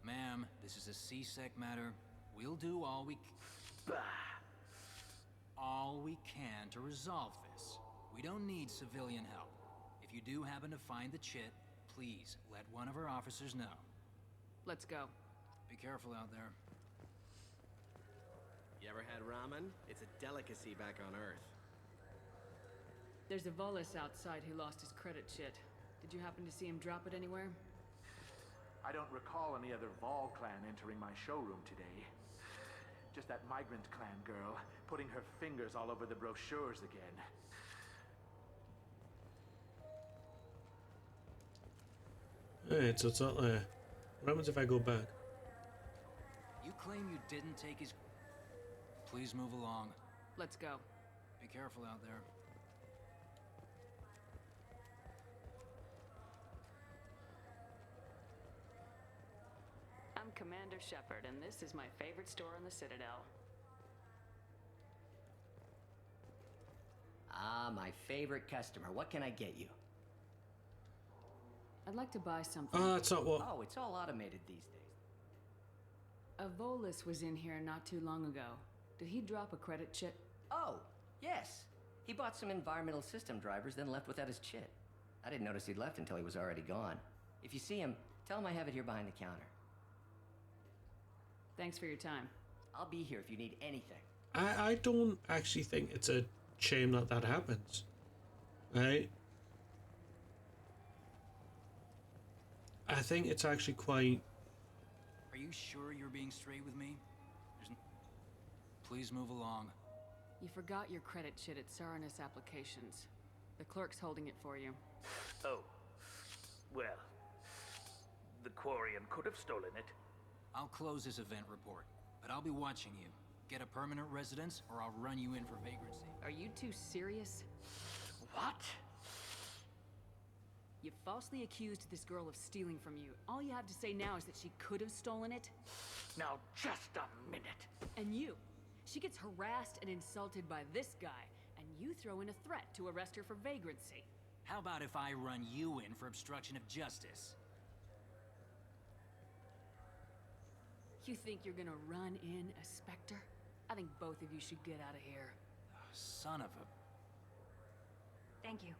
Ma'am, this is a C-Sec matter. We'll do all we can to resolve this. We don't need civilian help. If you do happen to find the chit, please let one of our officers know. Let's go. Be careful out there. You ever had ramen? It's a delicacy back on Earth. There's a Volus outside who lost his credit chit. Did you happen to see him drop it anywhere? I don't recall any other Vol clan entering my showroom today. Just that migrant clan girl putting her fingers all over the brochures again. Alright, so it's not there. What happens if I go back? You claim you didn't take his... Please move along. Let's go. Be careful out there. I'm Commander Shepard, and this is my favorite store in the Citadel. Ah, my favorite customer. What can I get you? I'd like to buy something. That's not what... Oh, it's all automated these days. A Volus was in here not too long ago. Did he drop a credit chit? Oh, yes. He bought some environmental system drivers, then left without his chit. I didn't notice he'd left until he was already gone. If you see him, tell him I have it here behind the counter. Thanks for your time. I'll be here if you need anything. I don't actually think it's a shame that that happens. Right? I think it's actually quite... Are you sure you're being straight with me? Please move along. You forgot your credit sheet at Saranus Applications. The clerk's holding it for you. Oh. Well, the Quarian could have stolen it. I'll close this event report, but I'll be watching you. Get a permanent residence, or I'll run you in for vagrancy. Are you two serious? What? You falsely accused this girl of stealing from you. All you have to say now is that she could have stolen it? Now, just a minute. And you. She gets harassed and insulted by this guy, and you throw in a threat to arrest her for vagrancy. How about if I run you in for obstruction of justice? You think you're gonna run in a Spectre? I think both of you should get out of here. Son of a... Thank you.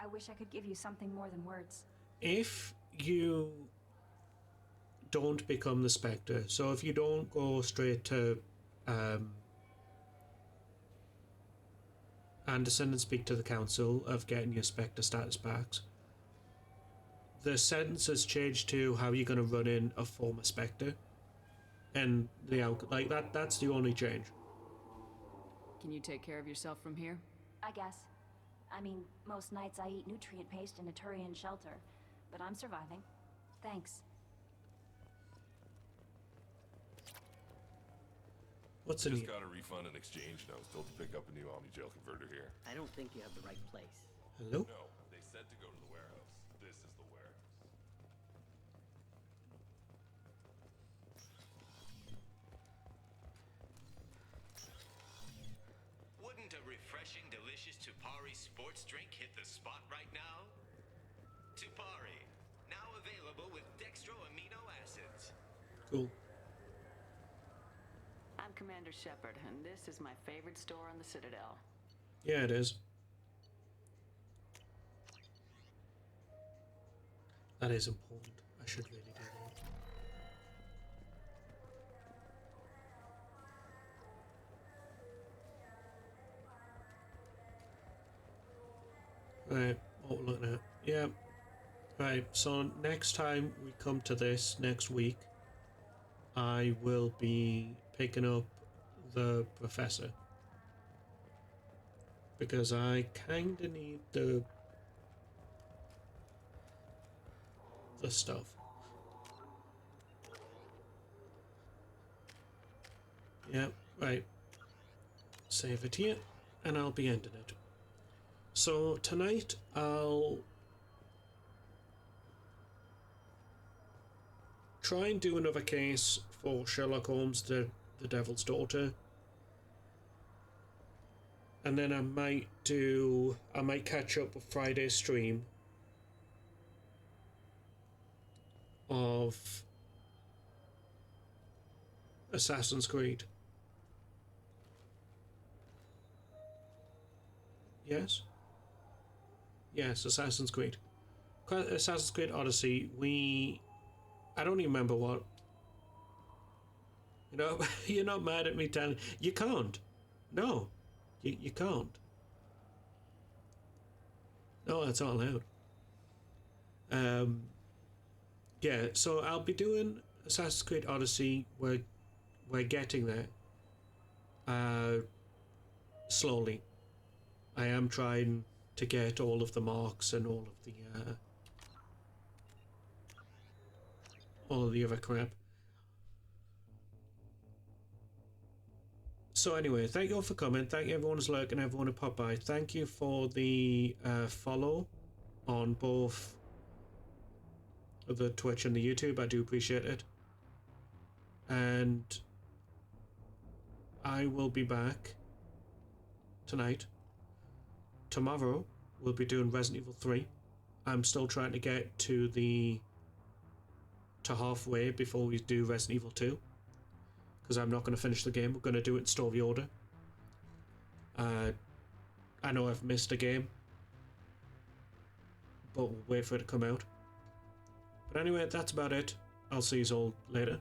I wish I could give you something more than words. If you don't become the Spectre, so if you don't go straight to Anderson and speak to the council of getting your Spectre status back, the sentence has changed to how you're going to run in a former Spectre, and that's the only change. Can you take care of yourself from here? I guess. I mean, most nights I eat nutrient paste in a Turian shelter, but I'm surviving. Thanks. What's in Just here? got a refund and exchange now. Still to pick up a new Omni-Gel converter here. I don't think you have the right place. Hello? No, they said to go to the warehouse. This is the warehouse. Wouldn't a refreshing, delicious Tupari sports drink hit the spot right now? Tupari, now available with dextro amino acids. Cool. I'm Commander Shepard, and this is my favorite store on the Citadel. Yeah, it is. That is important. I should really do that. Right, what we're looking at. Yeah. Right, so next time we come to this, next week, I will be picking up the professor. Because I kinda need the stuff. Yeah, right. Save it here, and I'll be ending it. So tonight I'll try and do another case for Sherlock Holmes, the Devil's Daughter. And then I might catch up with Friday's stream of Assassin's Creed. Yes? Yes, Assassin's Creed. Assassin's Creed Odyssey, I don't even remember what... You know, you're not mad at me telling... You can't. No. You can't. No, that's not allowed. Yeah, so I'll be doing Assassin's Creed Odyssey. We're getting there. Slowly. I am trying to get all of the marks and all of the other crap. So anyway, thank you all for coming. Thank you everyone who's lurking, everyone who popped by. Thank you for the follow on both the Twitch and the YouTube. I do appreciate it. And I will be back tonight. Tomorrow we'll be doing Resident Evil 3. I'm still trying to get to halfway before we do Resident Evil 2. Because I'm not going to finish the game. We're going to do it in story order. I know I've missed a game, but we'll wait for it to come out. But anyway, that's about it. I'll see you all later.